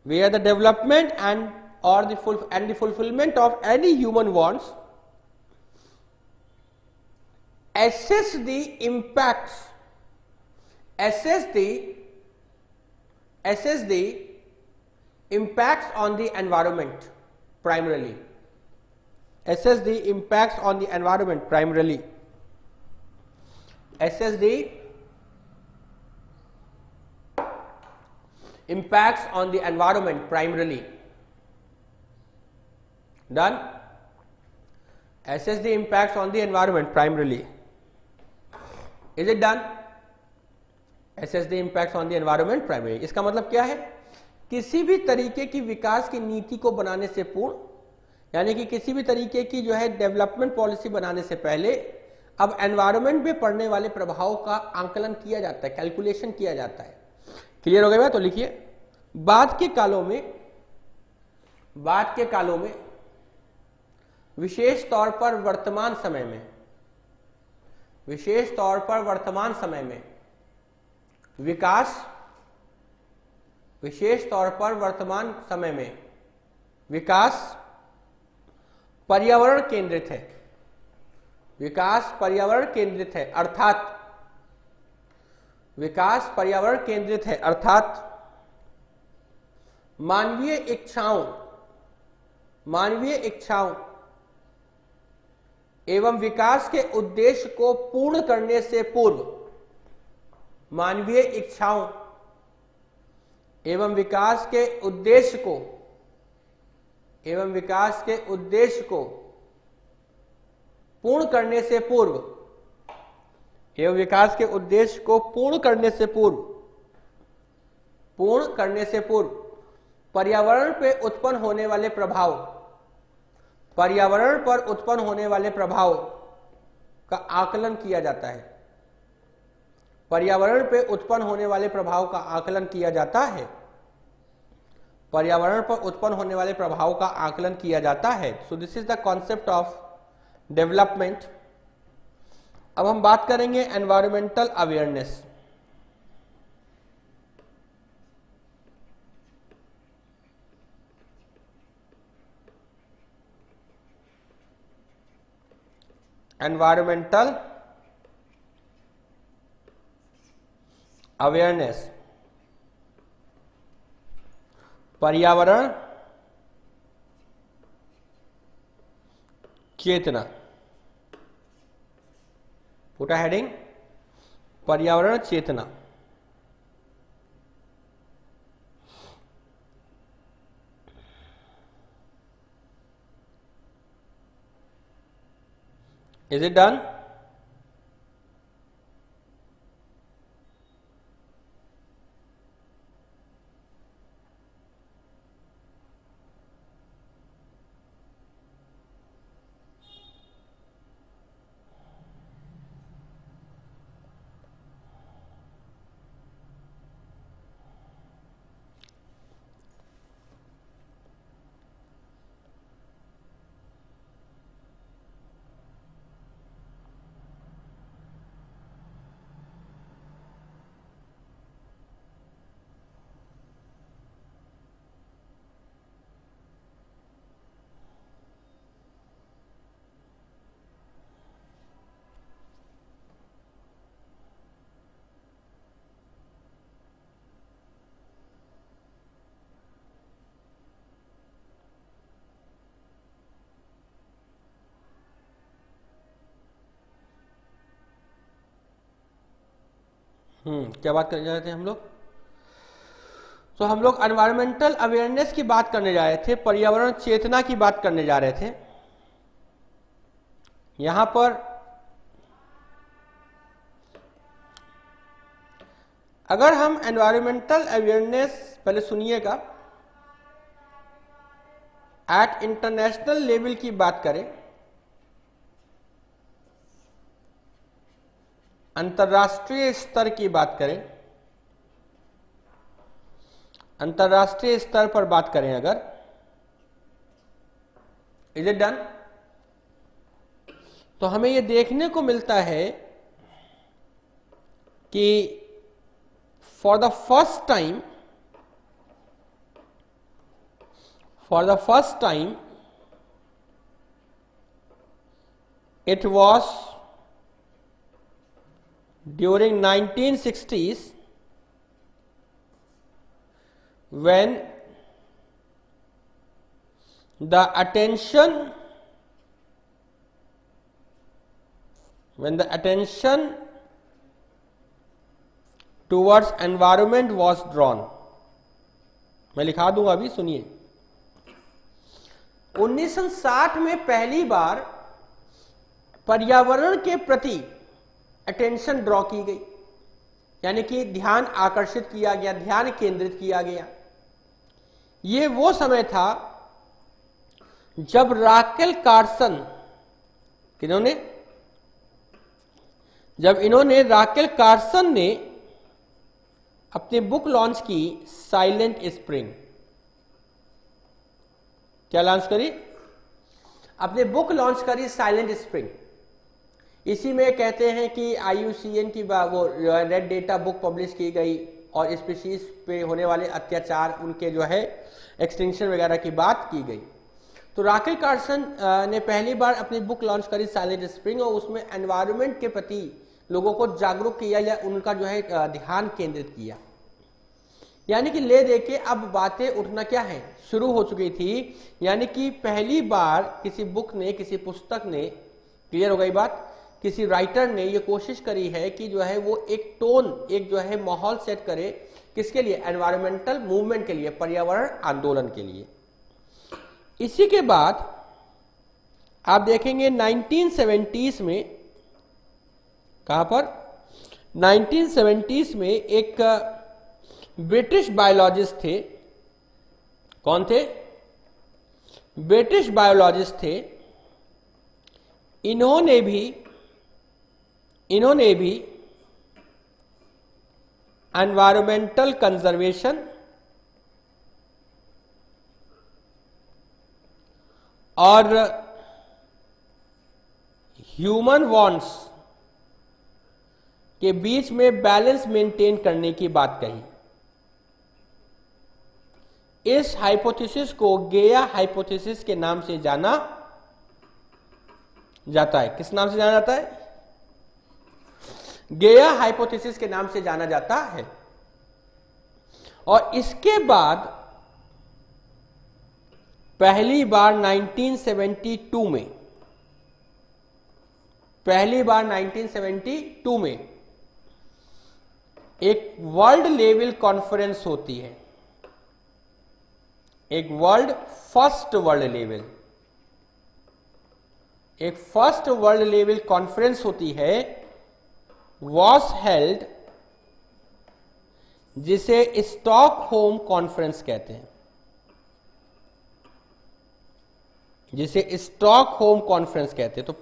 where the development and the fulfillment of any human wants assess the impacts on the environment primarily. Assess the impacts on the environment primarily. Assess the impacts on the environment primarily. Done? Assess the impacts on the environment primarily. Is it done? Assess the impacts on the environment primarily. इसका मतलब क्या है? किसी भी तरीके की विकास की नीति को बनाने से पूर्व, यानी कि किसी भी तरीके की जो है डेवलपमेंट पॉलिसी बनाने से पहले अब एनवायरनमेंट में पड़ने वाले प्रभाव का आंकलन किया जाता है, कैलकुलेशन किया जाता है। क्लियर हो गया? तो लिखिए, बाद के कालों में विशेष तौर पर वर्तमान समय में विकास पर्यावरण केंद्रित है। अर्थात मानवीय इच्छाओं एवं विकास के उद्देश्य को पूर्ण करने से पूर्व, मानवीय इच्छाओं एवं विकास के उद्देश्य को पूर्ण करने से पूर्व पर्यावरण पर उत्पन्न होने वाले प्रभाव का आकलन किया जाता है। So this is the concept of development. अब हम बात करेंगे एनवायरमेंटल अवेयरनेस। एनवायरमेंटल अवेयरनेस, पर्यावरण चेतना। पुट अ हेडिंग, पर्यावरण चेतना। Is it done? क्या बात करने जा रहे थे हम लोग? तो हम लोग एनवायरमेंटल अवेयरनेस की बात करने जा रहे थे, पर्यावरण चेतना की बात करने जा रहे थे। यहां पर अगर हम एनवायरमेंटल अवेयरनेस, पहले सुनिएगा, एट इंटरनेशनल लेवल की बात करें, अंतर्राष्ट्रीय स्तर की बात करें, अंतर्राष्ट्रीय स्तर पर बात करें अगर, इज इट डन? तो हमें यह देखने को मिलता है कि for the first time it was during 1960s when the attention towards environment was drawn। मैं लिखा दूंगा अभी, सुनिए। 1960 में पहली बार पर्यावरण के प्रति अटेंशन ड्रॉ की गई, यानी कि ध्यान आकर्षित किया गया, ध्यान केंद्रित किया गया। यह वो समय था जब राकेल कार्सन, राकेल कार्सन ने अपनी बुक लॉन्च की, साइलेंट स्प्रिंग। क्या लॉन्च करी? अपनी बुक लॉन्च करी, साइलेंट स्प्रिंग। इसी में कहते हैं कि IUCN की वो रेड डेटा बुक पब्लिश की गई और स्पीशीज पे होने वाले अत्याचार, उनके जो है एक्सटिंक्शन वगैरह की बात की गई। तो राकेल कार्सन ने पहली बार अपनी बुक लॉन्च करी, साइलेंट स्प्रिंग, और उसमें एनवायरनमेंट के प्रति लोगों को जागरूक किया या उनका जो है ध्यान केंद्रित किया। यानी कि ले दे के अब बातें उठना क्या है, शुरू हो चुकी थी। यानी कि पहली बार किसी बुक ने, किसी पुस्तक ने, क्लियर हो गई बात, किसी राइटर ने ये कोशिश करी है कि जो है वो एक टोन, एक जो है माहौल सेट करे, किसके लिए? एनवायरमेंटल मूवमेंट के लिए, पर्यावरण आंदोलन के लिए। इसी के बाद आप देखेंगे 1970s में, कहां पर? 1970s में एक ब्रिटिश बायोलॉजिस्ट थे। कौन थे? ब्रिटिश बायोलॉजिस्ट थे। इन्होंने भी एनवायरमेंटल कंजर्वेशन और ह्यूमन वांट्स के बीच में बैलेंस मेंटेन करने की बात कही। इस हाइपोथेसिस को गेया हाइपोथेसिस के नाम से जाना जाता है। किस नाम से जाना जाता है? गेया हाइपोथेसिस के नाम से जाना जाता है। और इसके बाद पहली बार 1972 में एक वर्ल्ड लेवल कॉन्फ्रेंस होती है, एक फर्स्ट वर्ल्ड लेवल कॉन्फ्रेंस होती है, वॉज हेल्ड, जिसे स्टॉकहोम कॉन्फ्रेंस कहते हैं, तो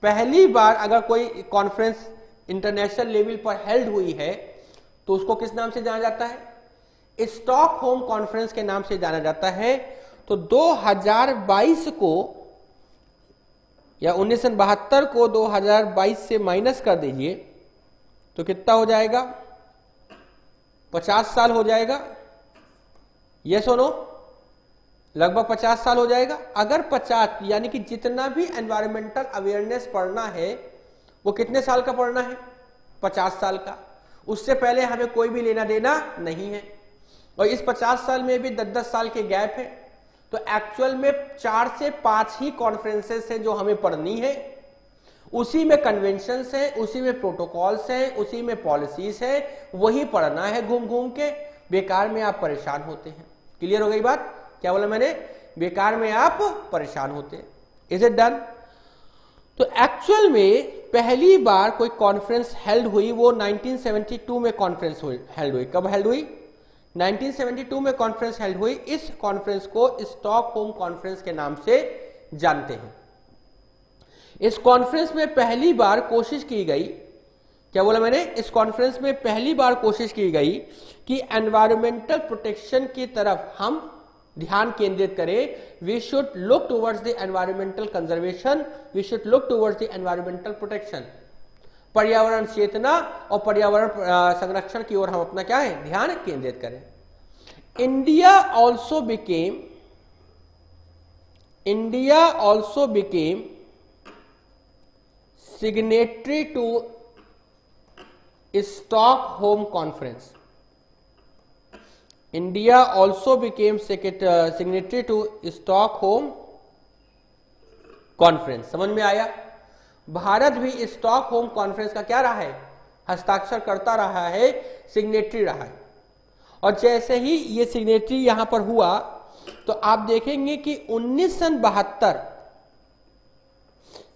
पहली बार अगर कोई कॉन्फ्रेंस इंटरनेशनल लेवल पर हेल्ड हुई है तो उसको किस नाम से जाना जाता है? स्टॉकहोम कॉन्फ्रेंस के नाम से जाना जाता है। तो 2022 को या 1972 को 2022 से माइनस कर दीजिए तो कितना हो जाएगा? 50 साल हो जाएगा। यस और नो? लगभग 50 साल हो जाएगा। अगर 50 यानी कि जितना भी एनवायरमेंटल अवेयरनेस पढ़ना है वो कितने साल का पढ़ना है? 50 साल का। उससे पहले हमें कोई भी लेना देना नहीं है। और इस 50 साल में भी 10-10 साल के गैप है। तो एक्चुअल में 4 से 5 ही कॉन्फ्रेंसेस हैं जो हमें पढ़नी है। उसी में कन्वेंशंस हैं, उसी में प्रोटोकॉल्स हैं, उसी में पॉलिसीज हैं, वही पढ़ना है घूम घूम के, बेकार में आप परेशान होते हैं। क्लियर हो गई बात? क्या बोला मैंने? बेकार में आप परेशान होते हैं। Is it done? तो एक्चुअल में पहली बार कोई कॉन्फ्रेंस हेल्ड हुई वो 1972 में कॉन्फ्रेंस हेल्ड हुई। कब हेल्ड हुई? 1972 में कॉन्फ्रेंस हेल्ड हुई। इस कॉन्फ्रेंस को स्टॉकहोम कॉन्फ्रेंस के नाम से जानते हैं। इस कॉन्फ्रेंस में पहली बार कोशिश की गई, क्या बोला मैंने? इस कॉन्फ्रेंस में पहली बार कोशिश की गई कि एनवायरमेंटल प्रोटेक्शन की तरफ हम ध्यान केंद्रित करें। We should look towards the environmental conservation, we should look towards the environmental protection. पर्यावरण चेतना और पर्यावरण संरक्षण की ओर हम अपना क्या है? ध्यान केंद्रित करें। India also became signatory to Stockholm Conference. India also became signatory to Stockholm Conference. समझ में आया? भारत भी स्टॉकहोम कॉन्फ्रेंस का क्या रहा है? हस्ताक्षर करता रहा है, सिग्नेटरी रहा है। और जैसे ही ये सिग्नेटरी यहां पर हुआ तो आप देखेंगे कि 1972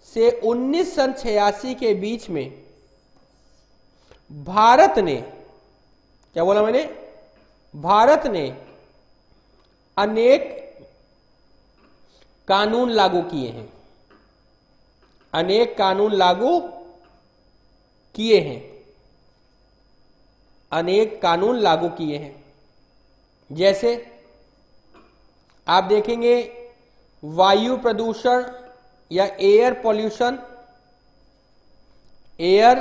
से 1986 के बीच में भारत ने, क्या बोला मैंने? भारत ने अनेक कानून लागू किए हैं, अनेक कानून लागू किए हैं, अनेक कानून लागू किए हैं। जैसे आप देखेंगे वायु प्रदूषण या air pollution, air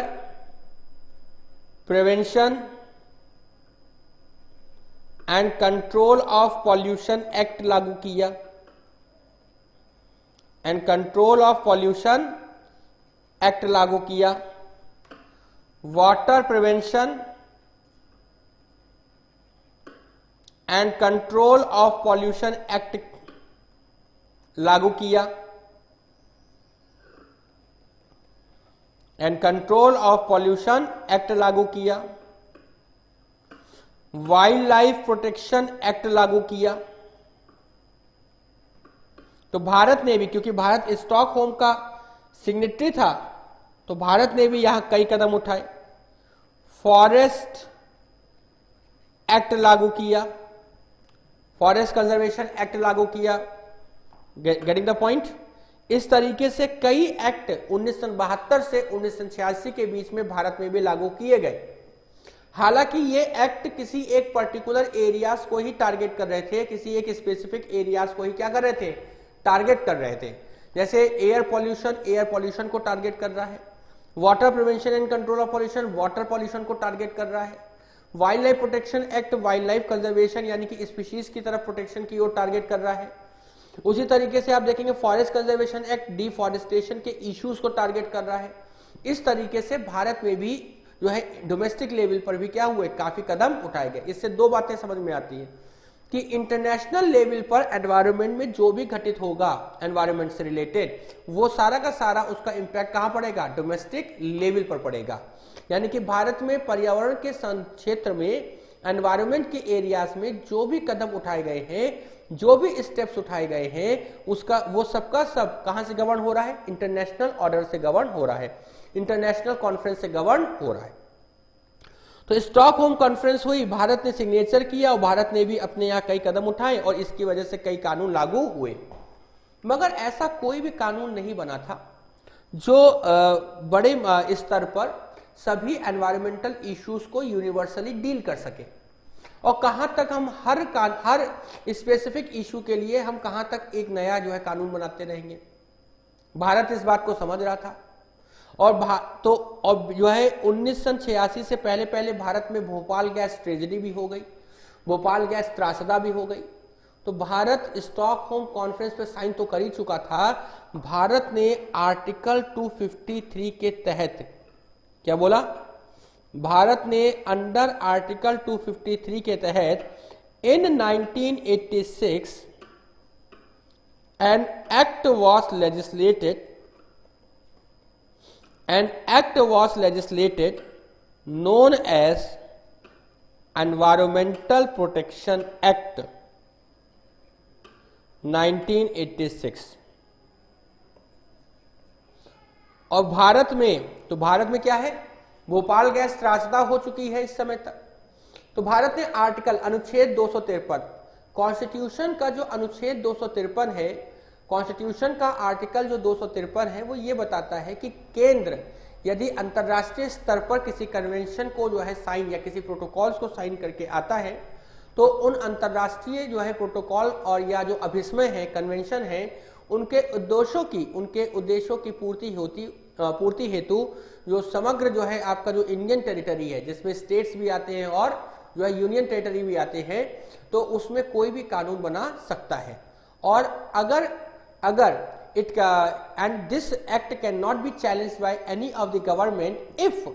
prevention and control of pollution act लागू किया, and control of pollution act लागू किया। Water prevention and control of pollution act लागू किया, and control of pollution act लागू किया। वाइल्ड लाइफ प्रोटेक्शन एक्ट लागू किया। तो भारत ने भी, क्योंकि भारत स्टॉकहोम का सिग्नेटरी था, तो भारत ने भी यहां कई कदम उठाए। फॉरेस्ट एक्ट लागू किया, फॉरेस्ट कंजर्वेशन एक्ट लागू किया। Getting the point? इस तरीके से कई एक्ट 1972 से 1986 के बीच में भारत में भी लागू किए गए। हालांकि ये एक्ट किसी एक पर्टिकुलर एरियाज को ही टारगेट कर रहे थे, किसी एक स्पेसिफिक एरियाज को ही क्या कर रहे थे? टारगेट कर रहे थे। जैसे एयर पॉल्यूशन को टारगेट कर रहा है। Water prevention and control of pollution, water pollution को टारगेट कर रहा है। Wild life protection act, wild life conservation यानी कि स्पीशीज की तरफ प्रोटेक्शन की ओर टारगेट कर रहा है। उसी तरीके से आप देखेंगे फॉरेस्ट कंजर्वेशन एक्ट डिफॉरेस्टेशन के इश्यूज को टारगेट कर रहा है। इस तरीके से भारत में भी जो है डोमेस्टिक लेवल पर भी क्या हुए? काफी कदम उठाए गए। इससे दो बातें समझ में आती है कि इंटरनेशनल लेवल पर एनवायरनमेंट में जो भी घटित होगा एनवायरनमेंट से रिलेटेड, वो सारा का सारा उसका इंपैक्ट कहां पड़ेगा? डोमेस्टिक लेवल पर पड़ेगा। यानी कि भारत में पर्यावरण के क्षेत्र में, एनवायरनमेंट के एरियाज में जो भी कदम उठाए गए हैं, जो भी स्टेप्स उठाए गए हैं, उसका वो सबका सब कहां से गवर्न हो रहा है? इंटरनेशनल ऑर्डर से गवर्न हो रहा है, इंटरनेशनल कॉन्फ्रेंस से गवर्न हो रहा है। तो स्टॉकहोम कॉन्फ्रेंस हुई, भारत ने सिग्नेचर किया और भारत ने भी अपने यहां कई कदम उठाए और इसकी वजह से कई कानून लागू हुए। मगर ऐसा कोई भी कानून नहीं बना था जो बड़े स्तर पर सभी एनवायरमेंटल इश्यूज को यूनिवर्सली डील कर सके। और कहां तक हम हर स्पेसिफिक इशू के लिए हम कहां तक एक नया जो है कानून बनाते रहेंगे? भारत इस बात को समझ रहा था। और जो है 1986 से पहले भारत में भोपाल गैस ट्रेजेडी भी हो गई, भोपाल गैस त्रासदा भी हो गई। तो भारत स्टॉकहोम कॉन्फ्रेंस पे साइन तो कर ही चुका था। भारत ने आर्टिकल 253 के तहत क्या बोला? भारत ने अंडर आर्टिकल 253 के तहत इन 1986 an act was legislated an act was legislated known as Environmental Protection Act 1986। और भारत में क्या है, भोपाल गैस त्रासदा हो चुकी है इस समय तक। तो भारत ने आर्टिकल अनुच्छेद 253 कॉन्स्टिट्यूशन का जो अनुच्छेद 253 है, कॉन्स्टिट्यूशन का आर्टिकल जो 253 है, वो ये बताता है कि केंद्र यदि अंतर्राष्ट्रीय स्तर पर किसी कन्वेंशन को जो है साइन या किसी प्रोटोकॉल्स को साइन करके आता है, तो उन अंतर्राष्ट्रीय जो है प्रोटोकॉल और या जो अभिस्मय है, कन्वेंशन है, उनके उद्देश्यों की पूर्ति हेतु जो समग्र जो है आपका जो इंडियन टेरिटरी है, जिसमें स्टेट्स भी आते हैं और जो है यूनियन टेरिटरी भी आते हैं, तो उसमें कोई भी कानून बना सकता है। और अगर it and this act cannot be challenged by any of the government if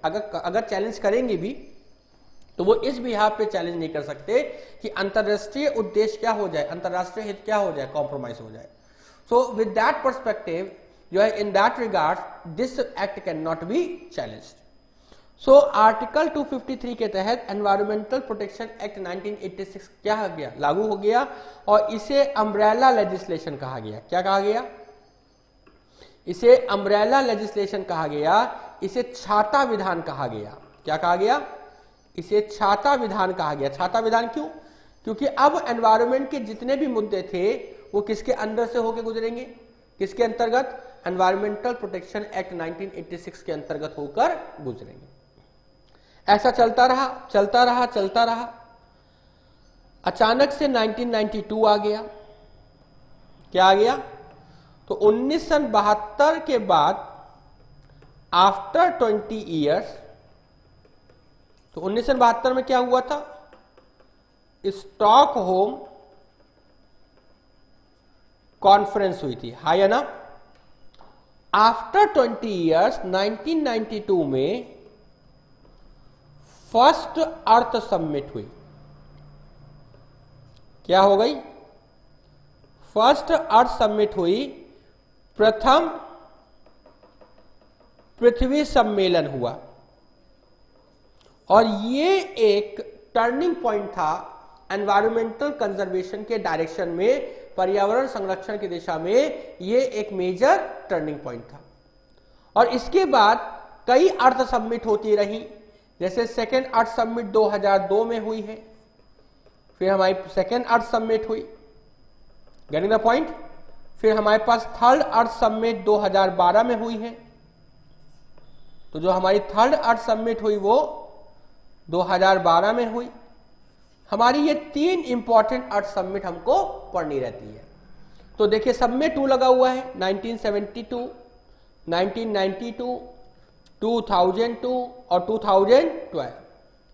अगर चैलेंज करेंगे भी तो वो इस बिहाफ पे चैलेंज नहीं कर सकते कि अंतरराष्ट्रीय उद्देश्य क्या हो जाए, अंतरराष्ट्रीय हित क्या हो जाए, कॉम्प्रोमाइज हो जाए। सो विद दैट पर्सपेक्टिव जो है, in that regard this act can not be challenged. So article 253 के तहत एनवायरमेंटल प्रोटेक्शन एक्ट 1986 क्या हो गया, लागू हो गया, और इसे अम्ब्रेला लेजिस्लेशन कहा गया। क्या कहा गया? इसे अम्ब्रेला लेजिस्लेशन कहा गया, इसे छाता विधान कहा गया। क्या कहा गया? इसे छाता विधान कहा गया। छाता विधान क्यों? क्योंकि अब एनवायरमेंट के जितने भी मुद्दे थे वो किसके अंदर से होकर गुजरेंगे, किसके अंतर्गत? एनवायरमेंटल प्रोटेक्शन एक्ट 1986 के अंतर्गत होकर गुजरेंगे। ऐसा चलता रहा। अचानक से 1992 आ गया। क्या आ गया? तो 1972 के बाद आफ्टर 20 ईयर्स, तो 1972 में क्या हुआ था? स्टॉकहोम कॉन्फ्रेंस हुई थी, हाँ या ना? आफ्टर 20 ईयर्स 1992 में फर्स्ट अर्थ समिट हुई। क्या हो गई? फर्स्ट अर्थ समिट हुई, प्रथम पृथ्वी सम्मेलन हुआ, और ये एक टर्निंग पॉइंट था एनवायरमेंटल कंजर्वेशन के डायरेक्शन में, पर्यावरण संरक्षण की दिशा में ये एक मेजर टर्निंग पॉइंट था। और इसके बाद कई अर्थ समिट होती रही, जैसे सेकेंड अर्थ समिट 2002 में हुई है, फिर हमारी सेकेंड अर्थ समिट हुई, गेटिंग द पॉइंट। फिर हमारे पास थर्ड अर्थ समिट 2012 में हुई है। तो जो हमारी थर्ड अर्थ समिट हुई वो 2012 में हुई। हमारी ये 3 इंपॉर्टेंट अर्थ समिट हमको पढ़नी रहती है। तो देखिए, सब में 2 लगा हुआ है, 1972, 1992, 2002 और 2012।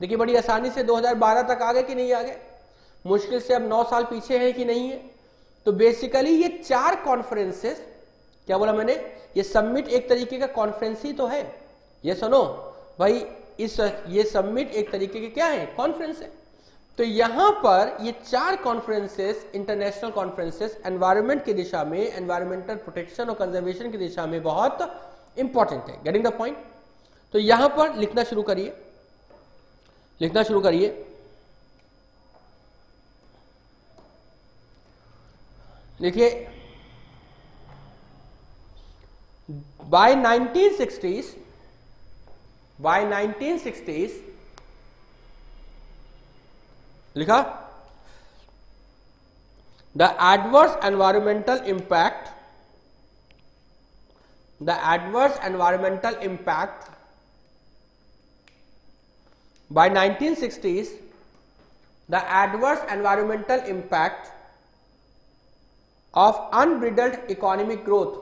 देखिए बड़ी आसानी से 2012 तक आ गए कि नहीं आ गए? मुश्किल से अब 9 साल पीछे है कि नहीं है? तो बेसिकली ये 4 कॉन्फ्रेंसेस, क्या बोला मैंने, ये समिट एक तरीके का कॉन्फ्रेंस ही तो है। ये सुनो भाई, ये समिट एक तरीके के क्या है, कॉन्फ्रेंस है। तो यहां पर ये 4 कॉन्फ्रेंसेस, इंटरनेशनल कॉन्फ्रेंसेस एनवायरमेंट की दिशा में, एनवायरमेंटल प्रोटेक्शन और कंजर्वेशन की दिशा में बहुत इंपॉर्टेंट है। Getting the point? तो यहां पर लिखना शुरू करिए। देखिए, by 1960s लिखा, the adverse environmental impact by 1960s, the adverse environmental impact of unbridled economic growth,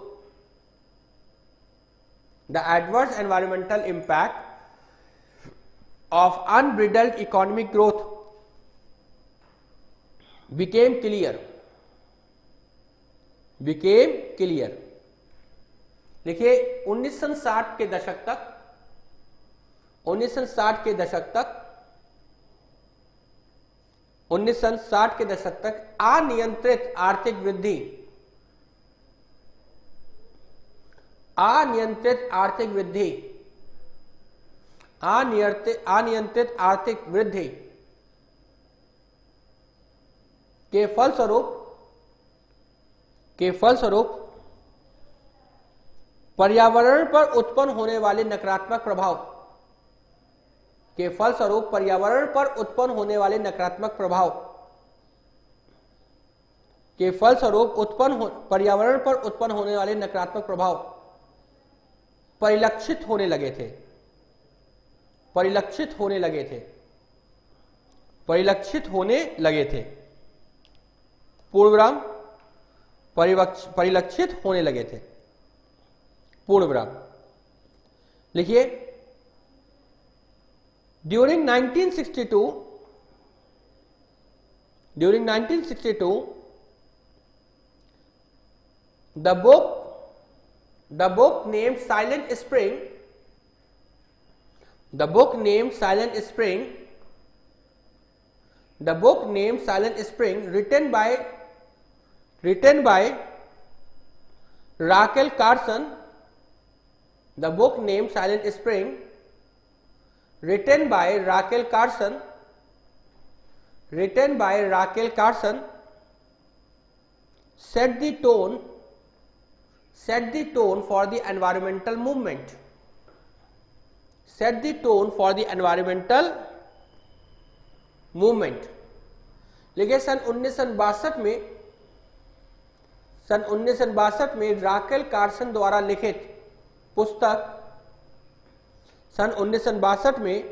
the adverse environmental impact of unbridled economic growth became clear. देखिए 1960 के दशक तक अनियंत्रित आर्थिक वृद्धि अनियंत्रित आर्थिक वृद्धि, अनियंत्रित आर्थिक वृद्धि के फलस्वरूप पर्यावरण पर उत्पन्न होने वाले नकारात्मक प्रभाव, के फलस्वरूप पर्यावरण पर उत्पन्न होने वाले नकारात्मक प्रभाव, के फलस्वरूप पर्यावरण पर उत्पन्न होने वाले नकारात्मक प्रभाव परिलक्षित होने लगे थे, परिलक्षित होने लगे थे, परिलक्षित होने लगे थे, पूर्णविराम, परिलक्षित होने लगे थे, पूर्णविराम। लिखिए, during 1962 the book named Silent Spring, the book named Silent Spring written by Rachel Carson, the book named Silent Spring written by Rachel Carson set the tone for the environmental movement, set the tone for the environmental movement। लेकिन सन 1962 में राकेल कार्सन द्वारा लिखित पुस्तक, सन 1962 में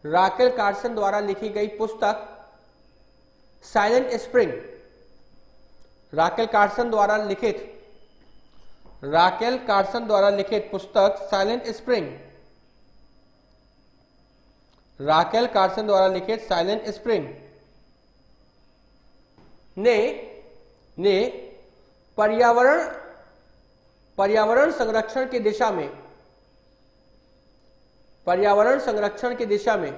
राकेल कार्सन द्वारा लिखी गई पुस्तक साइलेंट स्प्रिंग, राकेल कार्सन द्वारा लिखित पुस्तक साइलेंट स्प्रिंग, राकेल कार्सन द्वारा लिखित साइलेंट स्प्रिंग ने पर्यावरण संरक्षण की दिशा में,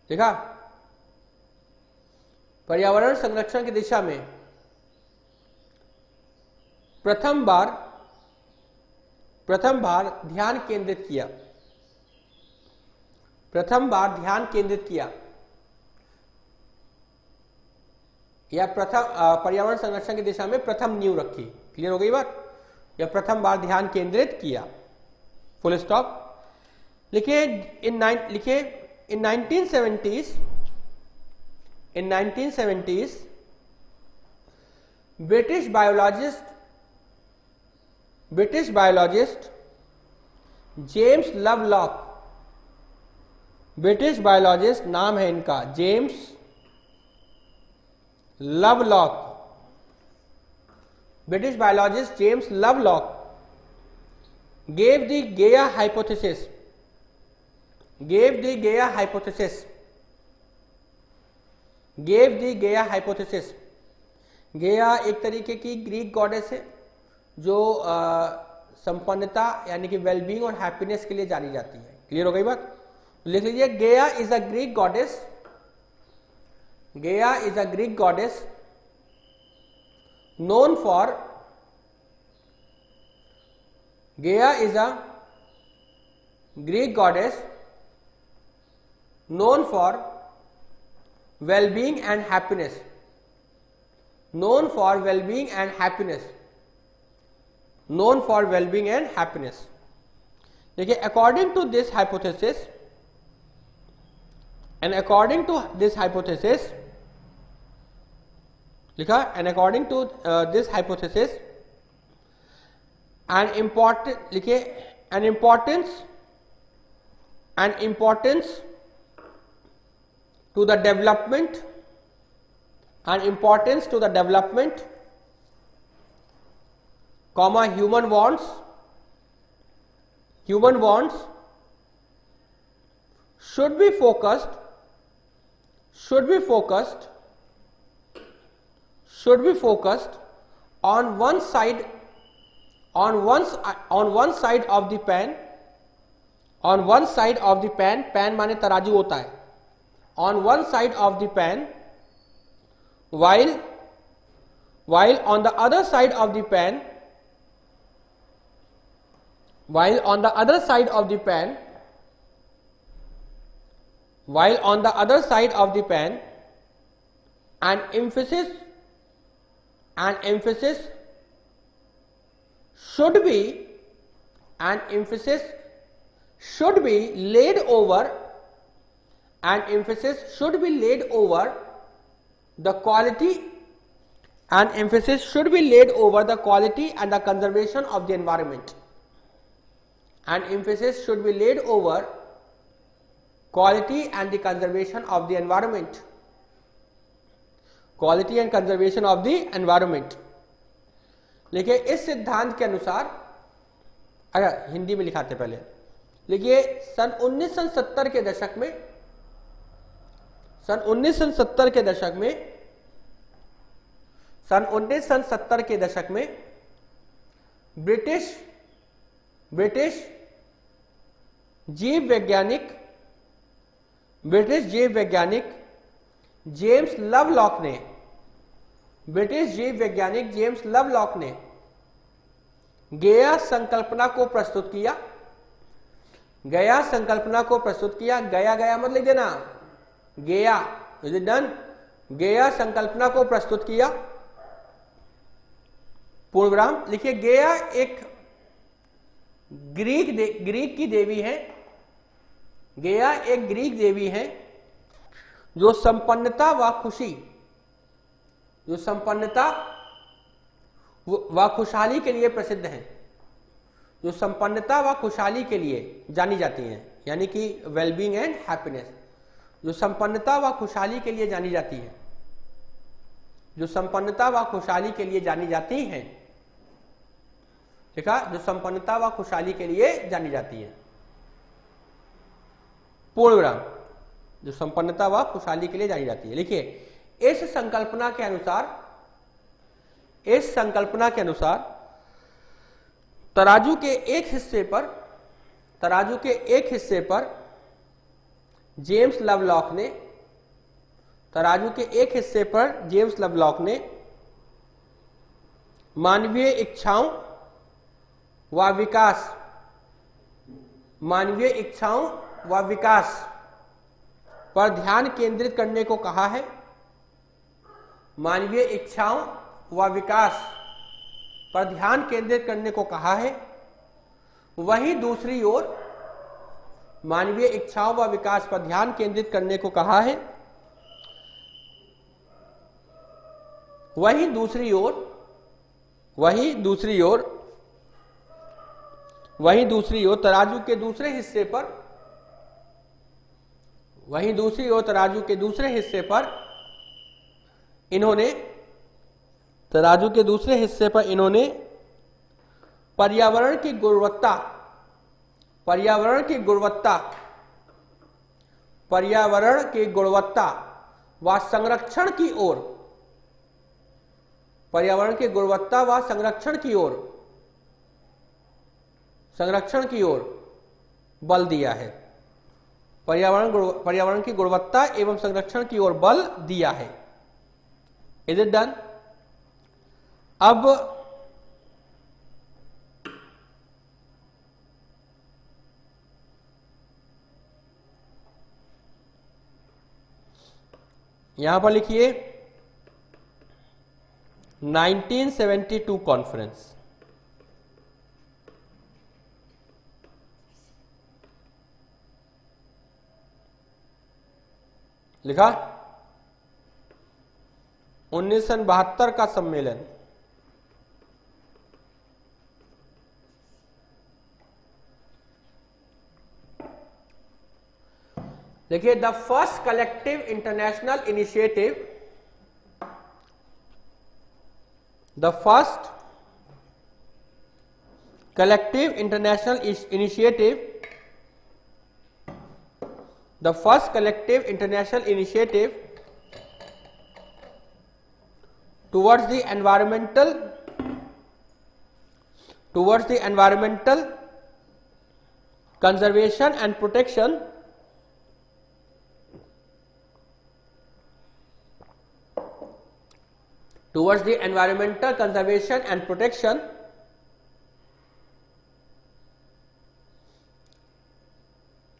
देखा, पर्यावरण संरक्षण की दिशा में प्रथम बार ध्यान केंद्रित किया, या पर्यावरण संरक्षण की दिशा में प्रथम नींव रखी। क्लियर हो गई बात? या प्रथम बार ध्यान केंद्रित किया, फुल स्टॉप। लिखिए, इन 1970s British biologist James Lovelock, British biologist नाम है इनका James Lovelock, British biologist James Lovelock gave the Gaia hypothesis, गेया एक तरीके की ग्रीक गॉडेस है जो संपन्नता यानी कि वेलबींग और हैप्पीनेस के लिए जानी जाती है। क्लियर हो गई बात? लिख लीजिए, गेया इज अ ग्रीक गॉडेस, गेया is a Greek goddess known for, Gaia is a Greek goddess known for well-being and happiness, known for well-being and happiness, known for well-being and happiness। देखिए, according to this hypothesis, and according to this hypothesis, लिखा, and according to this hypothesis, an important, लिखिए, an importance to the development, an importance to the development, comma, human wants should be focused on one side of the pan, on one side of the pan, pan माने तराजू होता है, on one side of the pan, while on the other side of the pan while on the other side of the pen, while on the other side of the pen, an emphasis should be laid over the quality and the conservation of the environment. An emphasis should be laid over quality and the conservation of the environment. Quality and conservation of the environment. देखिए इस सिद्धांत के अनुसार, अगर हिंदी में लिखाते पहले, देखिए सन 1970 के दशक में ब्रिटिश जीव वैज्ञानिक जेम्स लवलॉक ने गेया संकल्पना को प्रस्तुत किया. गया मत लिख देना, गेया, इज इट डन? गेया संकल्पना को प्रस्तुत किया. पूर्णविराम. लिखिए गेया एक ग्रीक की देवी है. गेया एक ग्रीक देवी है जो संपन्नता व खुशहाली के लिए प्रसिद्ध है. जो संपन्नता व खुशहाली के लिए जानी जाती हैं, यानी कि वेलबींग एंड हैप्पीनेस. जो संपन्नता व खुशहाली के लिए जानी जाती है, जो संपन्नता व खुशहाली के लिए जानी जाती हैं. देखा, जो संपन्नता व खुशहाली के लिए जानी जाती है. पूर्णविराम. जो संपन्नता व खुशहाली के लिए जानी जाती है. लिखिए इस संकल्पना के अनुसार तराजू के एक हिस्से पर जेम्स लवलॉक ने मानवीय इच्छाओं व विकास पर ध्यान केंद्रित करने को कहा है. मानवीय इच्छाओं व विकास पर ध्यान केंद्रित करने को कहा है. वहीं दूसरी ओर मानवीय इच्छाओं व विकास पर ध्यान केंद्रित करने को कहा है. वहीं दूसरी ओर तराजू के दूसरे हिस्से पर इन्होंने पर्यावरण की गुणवत्ता व संरक्षण की ओर बल दिया है. पर्यावरण की गुणवत्ता एवं संरक्षण की ओर बल दिया है. Is it done? अब यहां पर लिखिए 1972 कॉन्फ्रेंस. लिखा 1972 का सम्मेलन. देखिए the first collective international initiative The first collective international initiative towards the environmental conservation and protection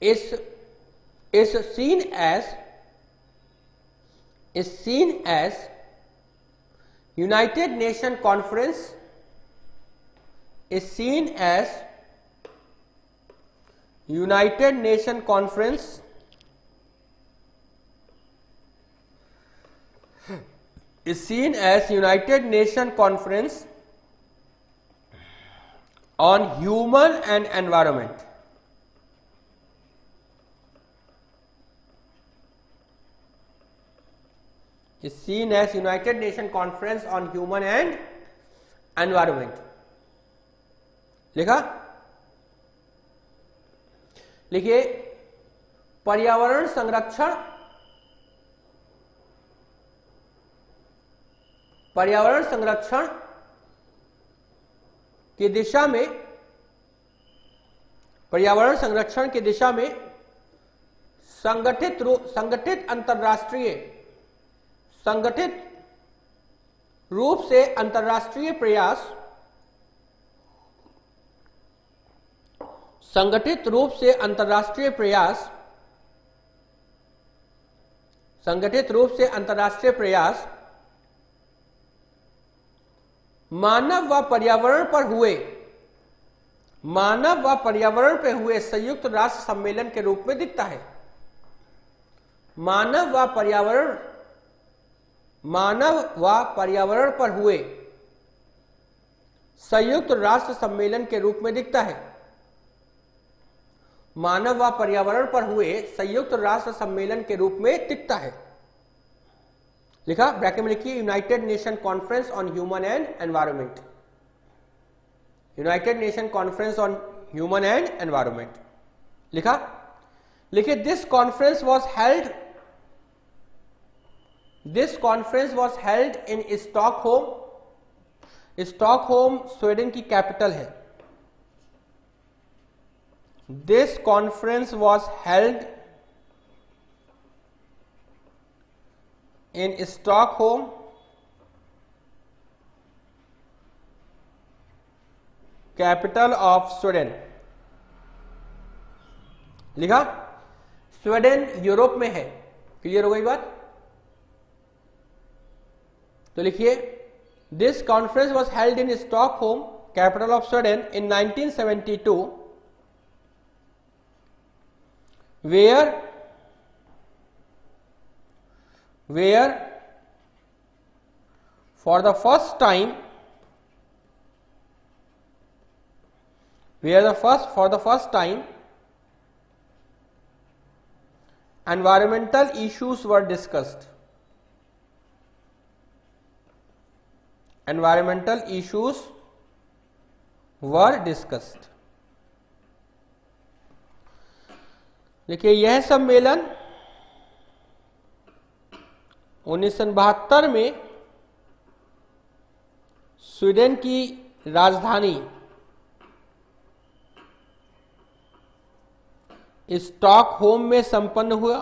is seen as United Nations Conference is seen as United Nations Conference is seen as United Nations Conference on Human and Environment. Is seen as United Nations Conference on Human and Environment. लिखा? लिखिए पर्यावरण संरक्षण की दिशा में संगठित रूप से अंतर्राष्ट्रीय प्रयास मानव व पर्यावरण पर हुए संयुक्त राष्ट्र सम्मेलन के रूप में दिखता है। मानव व पर्यावरण पर हुए संयुक्त राष्ट्र सम्मेलन के रूप में दिखता है। मानव व पर्यावरण पर हुए संयुक्त राष्ट्र सम्मेलन के रूप में दिखता है। लिखा? ब्रैकेट में लिखिए United nation conference on human and environment. United nation conference on human and environment. लिखा? लिखिए this conference was held in Stockholm Sweden की कैपिटल है। This conference was held in Stockholm capital of Sweden. लिखा? स्वीडन यूरोप में है। क्लियर हो गई बात? तो लिखिए this conference was held in Stockholm capital of Sweden in 1972 where for the first time environmental issues were discussed. देखिए यह सम्मेलन 1972 में स्वीडन की राजधानी स्टॉकहोम में संपन्न हुआ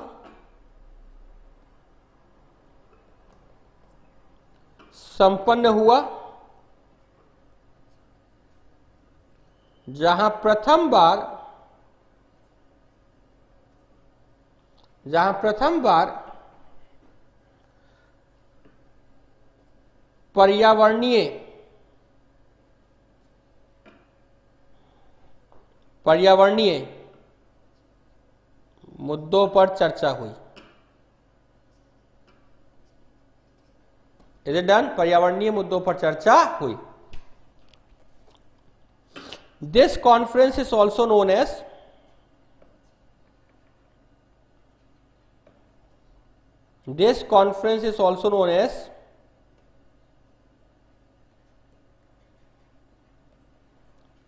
जहां प्रथम बार पर्यावरणीय मुद्दों पर चर्चा हुई। Is it done? पर्यावरणीय मुद्दों पर चर्चा हुई। This conference is also known as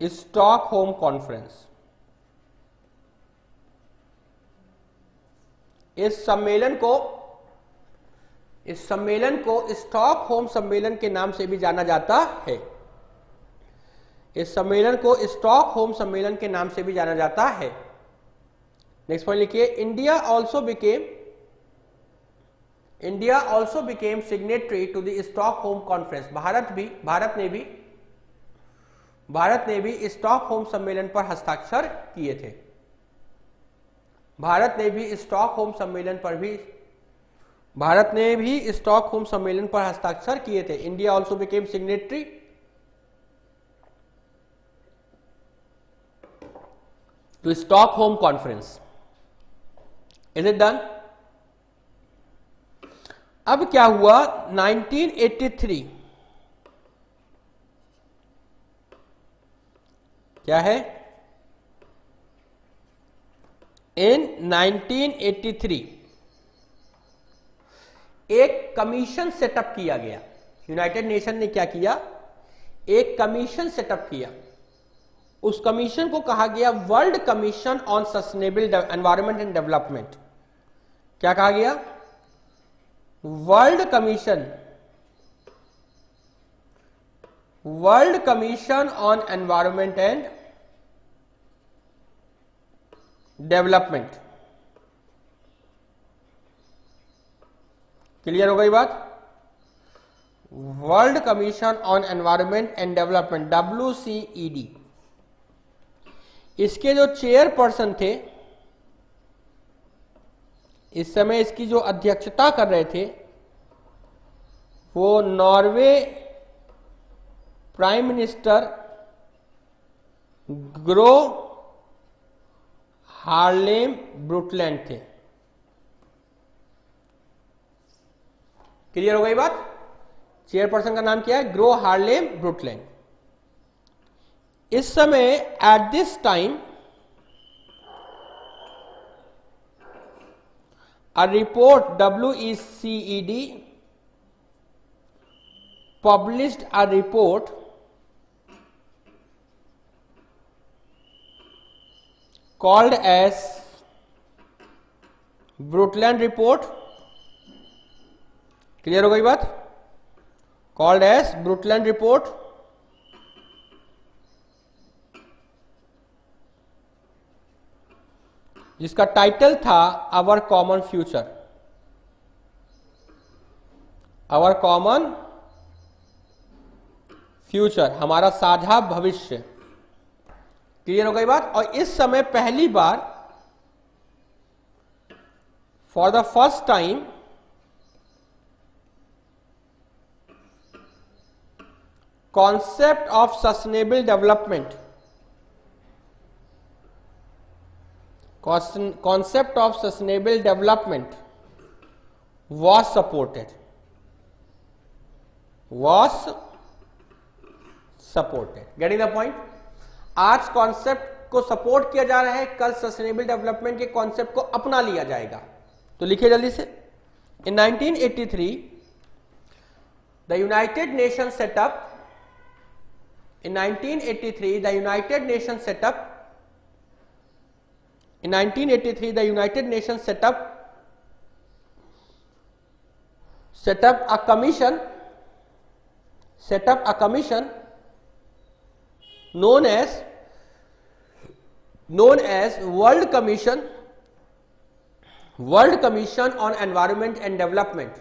Stockholm conference. इस सम्मेलन को स्टॉकहोम सम्मेलन के नाम से भी जाना जाता है। नेक्स्ट पॉइंट लिखिए India also became signatory to the Stockholm conference. भारत ने भी स्टॉकहोम सम्मेलन पर हस्ताक्षर किए थे। भारत ने भी स्टॉकहोम सम्मेलन पर हस्ताक्षर किए थे। India also became signatory to Stockholm conference. Is it done? अब क्या हुआ? 1983 क्या है? इन 1983 एक कमीशन सेटअप किया गया। यूनाइटेड नेशन ने क्या किया? एक कमीशन सेटअप किया। उस कमीशन को कहा गया world Commission on sustainable environment and development. क्या कहा गया? World Commission on Environment and development. Clear हो गई बात? World Commission on Environment and development, WCED। इसके जो चेयरपर्सन थे, इस समय इसकी जो अध्यक्षता कर रहे थे, वो Norway prime minister Gro Harlem Brundtland थे। क्लियर हो गई बात? चेयरपर्सन का नाम क्या है? Gro Harlem Brundtland. इस समय at this time a report, WCED published a report called as Brundtland report। Clear हो गई बात? Called as Brundtland report। जिसका टाइटल था our common future, our common future, हमारा साझा भविष्य। क्लियर हो गई बात? और इस समय पहली बार for the first time concept of sustainable development, concept of sustainable development was supported, getting the point? आज कॉन्सेप्ट को सपोर्ट किया जा रहा है, कल सस्टेनेबल डेवलपमेंट के कॉन्सेप्ट को अपना लिया जाएगा। तो लिखिए जल्दी से। इन 1983 the United nation setup, in 1983 the United Nations set up a commission known as World Commission on Environment and Development,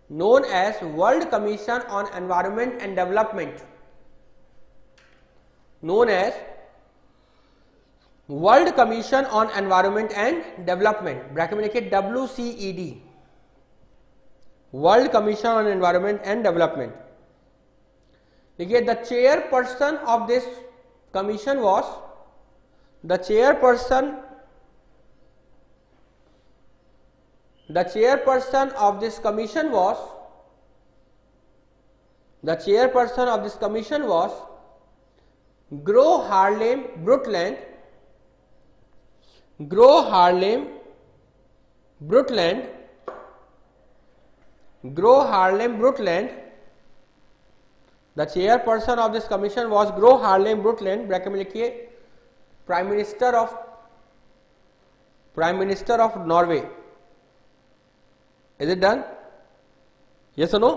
known as World Commission on Environment and Development, known as World Commission on Environment and Development, bracket में लिखिए WCED, World Commission on Environment and Development. देखिए the chairperson of this commission was the chairperson of this commission was Gro Harlem Brundtland, The chairperson of this commission was Gro Harlem Brundtland, bracket में लिखिए prime minister of Norway. Is it done? Yes और नो?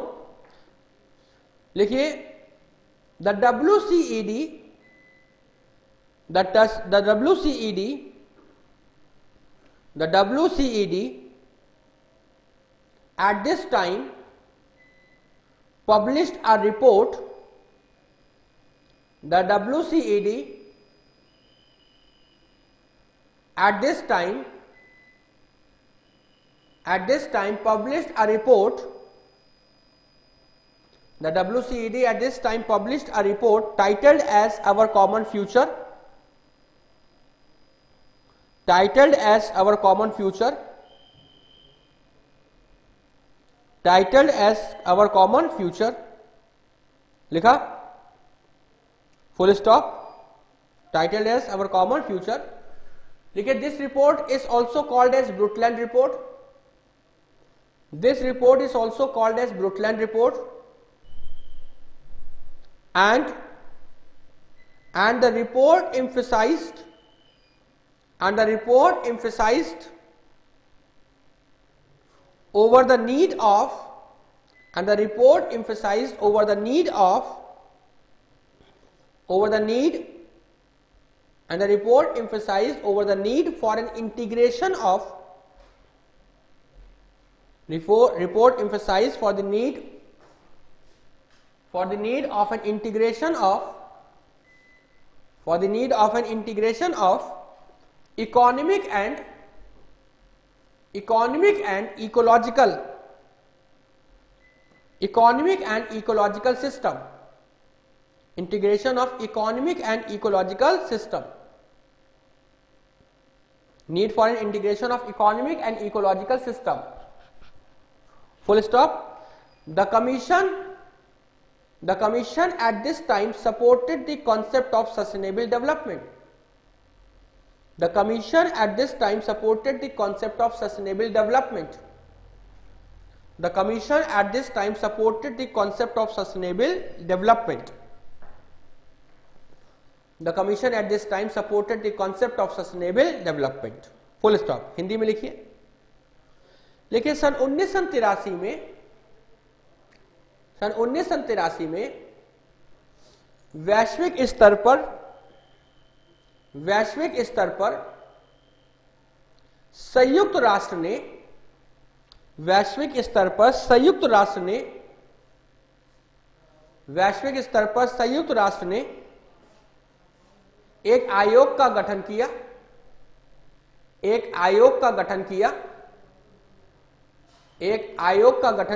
लिखिए the WCED at this time published a report. The WCED at this time published a report, the WCED at this time published a report titled as Our Common Future, titled as Our Common Future, titled as Our Common Future, लिखा, full stop, titled as Our Common Future. देखिए, this report is also called as Brundtland report. This report is also called as Brundtland report, and the report emphasized over the need of for an integration of report emphasized for the need of an integration of economic and ecological system, integration of economic and ecological system, need for an integration of economic and ecological system, full stop. The commission at this time supported the concept of sustainable development. The commission at this time supported the concept of sustainable development. The commission at this time supported the concept of sustainable development. The commission at this time supported the concept of sustainable development. Full stop. Hindi में लिखिए. लेकिन सन 1983 में वैश्विक स्तर पर संयुक्त राष्ट्र ने एक आयोग का गठन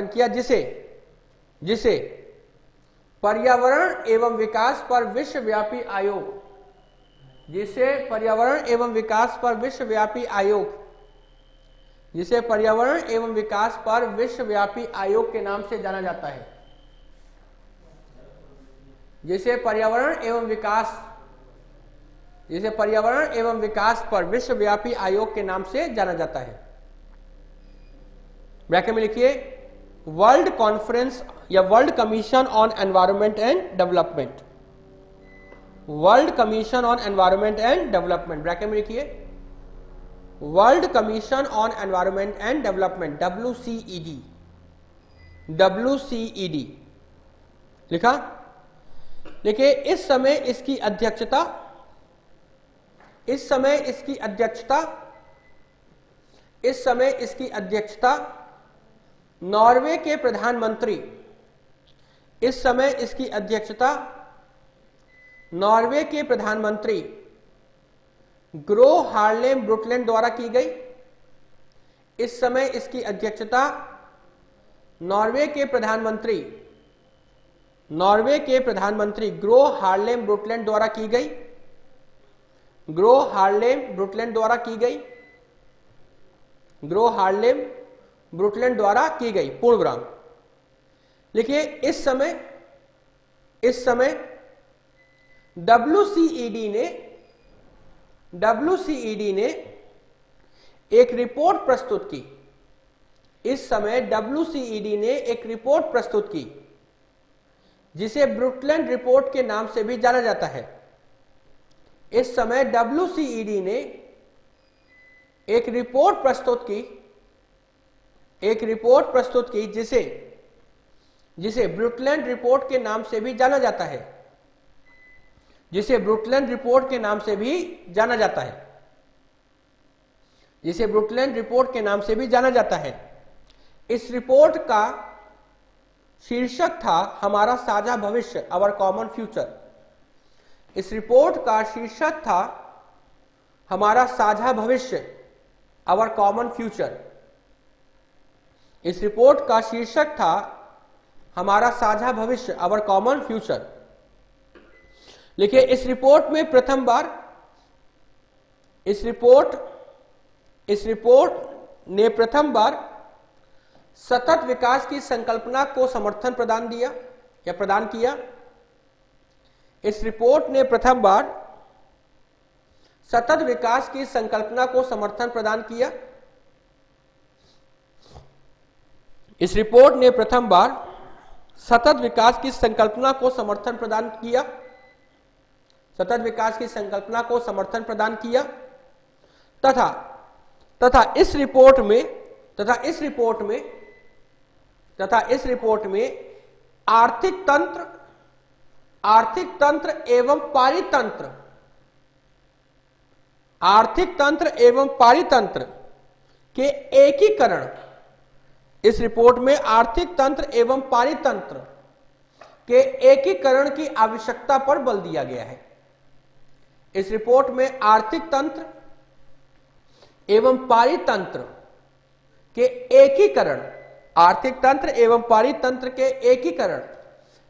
किया जिसे पर्यावरण एवं विकास पर विश्वव्यापी आयोग के नाम से जाना जाता है. जिसे पर्यावरण एवं विकास पर विश्वव्यापी आयोग के नाम से जाना जाता है. ब्रैकेट में लिखिए, वर्ल्ड कॉन्फ्रेंस या world Commission on Environment and development. World Commission on Environment and Development, bracket में लिखिए, world Commission on Environment and development, WCED लिखा. देखिए, इस समय इसकी अध्यक्षता नॉर्वे के प्रधानमंत्री ग्रो हार्लेम ब्रुटलैंड द्वारा की गई. इस समय इसकी अध्यक्षता नॉर्वे के प्रधानमंत्री ग्रो हार्लेम ब्रुटलैंड द्वारा की गई. ग्रो हार्लेम ब्रुटलैंड द्वारा की गई. पूर्ण विराम. लिखिए, इस समय WCED ने एक रिपोर्ट प्रस्तुत की. इस समय WCED ने एक रिपोर्ट प्रस्तुत की जिसे ब्रुटलैंड रिपोर्ट के नाम से भी जाना जाता है. इस समय WCED ने एक रिपोर्ट प्रस्तुत की जिसे ब्रुटलैंड रिपोर्ट के नाम से भी जाना जाता है. जिसे ब्रुटलैंड रिपोर्ट के नाम से भी जाना जाता है. इस रिपोर्ट का शीर्षक था हमारा साझा भविष्य, अवर कॉमन फ्यूचर. इस रिपोर्ट का शीर्षक था हमारा साझा भविष्य, आवर कॉमन फ्यूचर। इस रिपोर्ट का शीर्षक था हमारा साझा भविष्य, आवर कॉमन फ्यूचर। देखिए इस रिपोर्ट में प्रथम बार इस रिपोर्ट ने प्रथम बार सतत विकास की संकल्पना को समर्थन प्रदान किया। इस रिपोर्ट ने प्रथम बार सतत विकास की संकल्पना को समर्थन प्रदान किया। इस रिपोर्ट ने प्रथम बार सतत विकास की संकल्पना को समर्थन प्रदान किया। सतत विकास की संकल्पना को समर्थन प्रदान किया तथा इस रिपोर्ट में आर्थिक तंत्र एवं पारितंत्र के एकीकरण, इस रिपोर्ट में आर्थिक तंत्र एवं पारितंत्र के एकीकरण की आवश्यकता पर बल दिया गया है। इस रिपोर्ट में आर्थिक तंत्र एवं पारितंत्र के एकीकरण, आर्थिक तंत्र एवं पारितंत्र के एकीकरण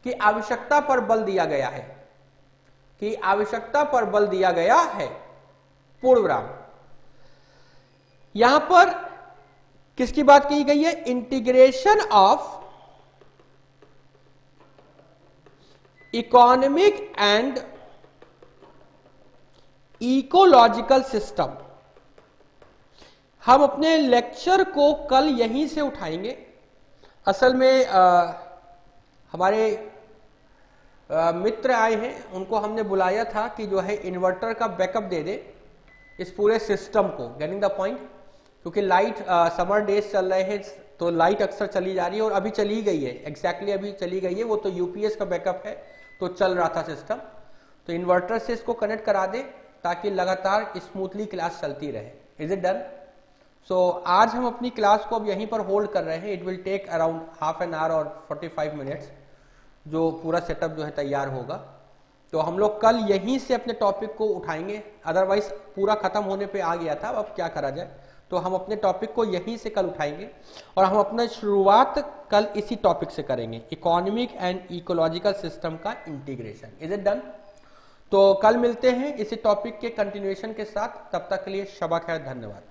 की आवश्यकता पर बल दिया गया है, पूर्ण विराम। यहां पर किसकी बात की गई है? Integration of economic and ecological system. हम अपने लेक्चर को कल यहीं से उठाएंगे। असल में हमारे मित्र आए हैं, उनको हमने बुलाया था कि जो है इन्वर्टर का बैकअप दे दे इस पूरे सिस्टम को। Getting the point? क्योंकि लाइट समर डेज चल रहे हैं तो लाइट अक्सर चली जा रही है और अभी चली गई है, एग्जैक्टली अभी चली गई है। वो तो यूपीएस का बैकअप है तो चल रहा था सिस्टम, तो इन्वर्टर से इसको कनेक्ट करा दे ताकि लगातार स्मूथली क्लास चलती रहे। Is it done? सो आज हम अपनी क्लास को अब यहीं पर होल्ड कर रहे हैं। It will take around half an hour और 45 मिनट्स जो पूरा सेटअप जो है तैयार होगा। तो हम लोग कल यहीं से अपने टॉपिक को उठाएंगे, अदरवाइज पूरा खत्म होने पे आ गया था, अब क्या करा जाए। तो हम अपने टॉपिक को यहीं से कल उठाएंगे और हम अपना शुरुआत कल इसी टॉपिक से करेंगे, इकोनॉमिक एंड इकोलॉजिकल सिस्टम का इंटीग्रेशन। Is it done? तो कल मिलते हैं इसी टॉपिक के कंटिन्यूएशन के साथ। तब तक के लिए शबा खैर, धन्यवाद।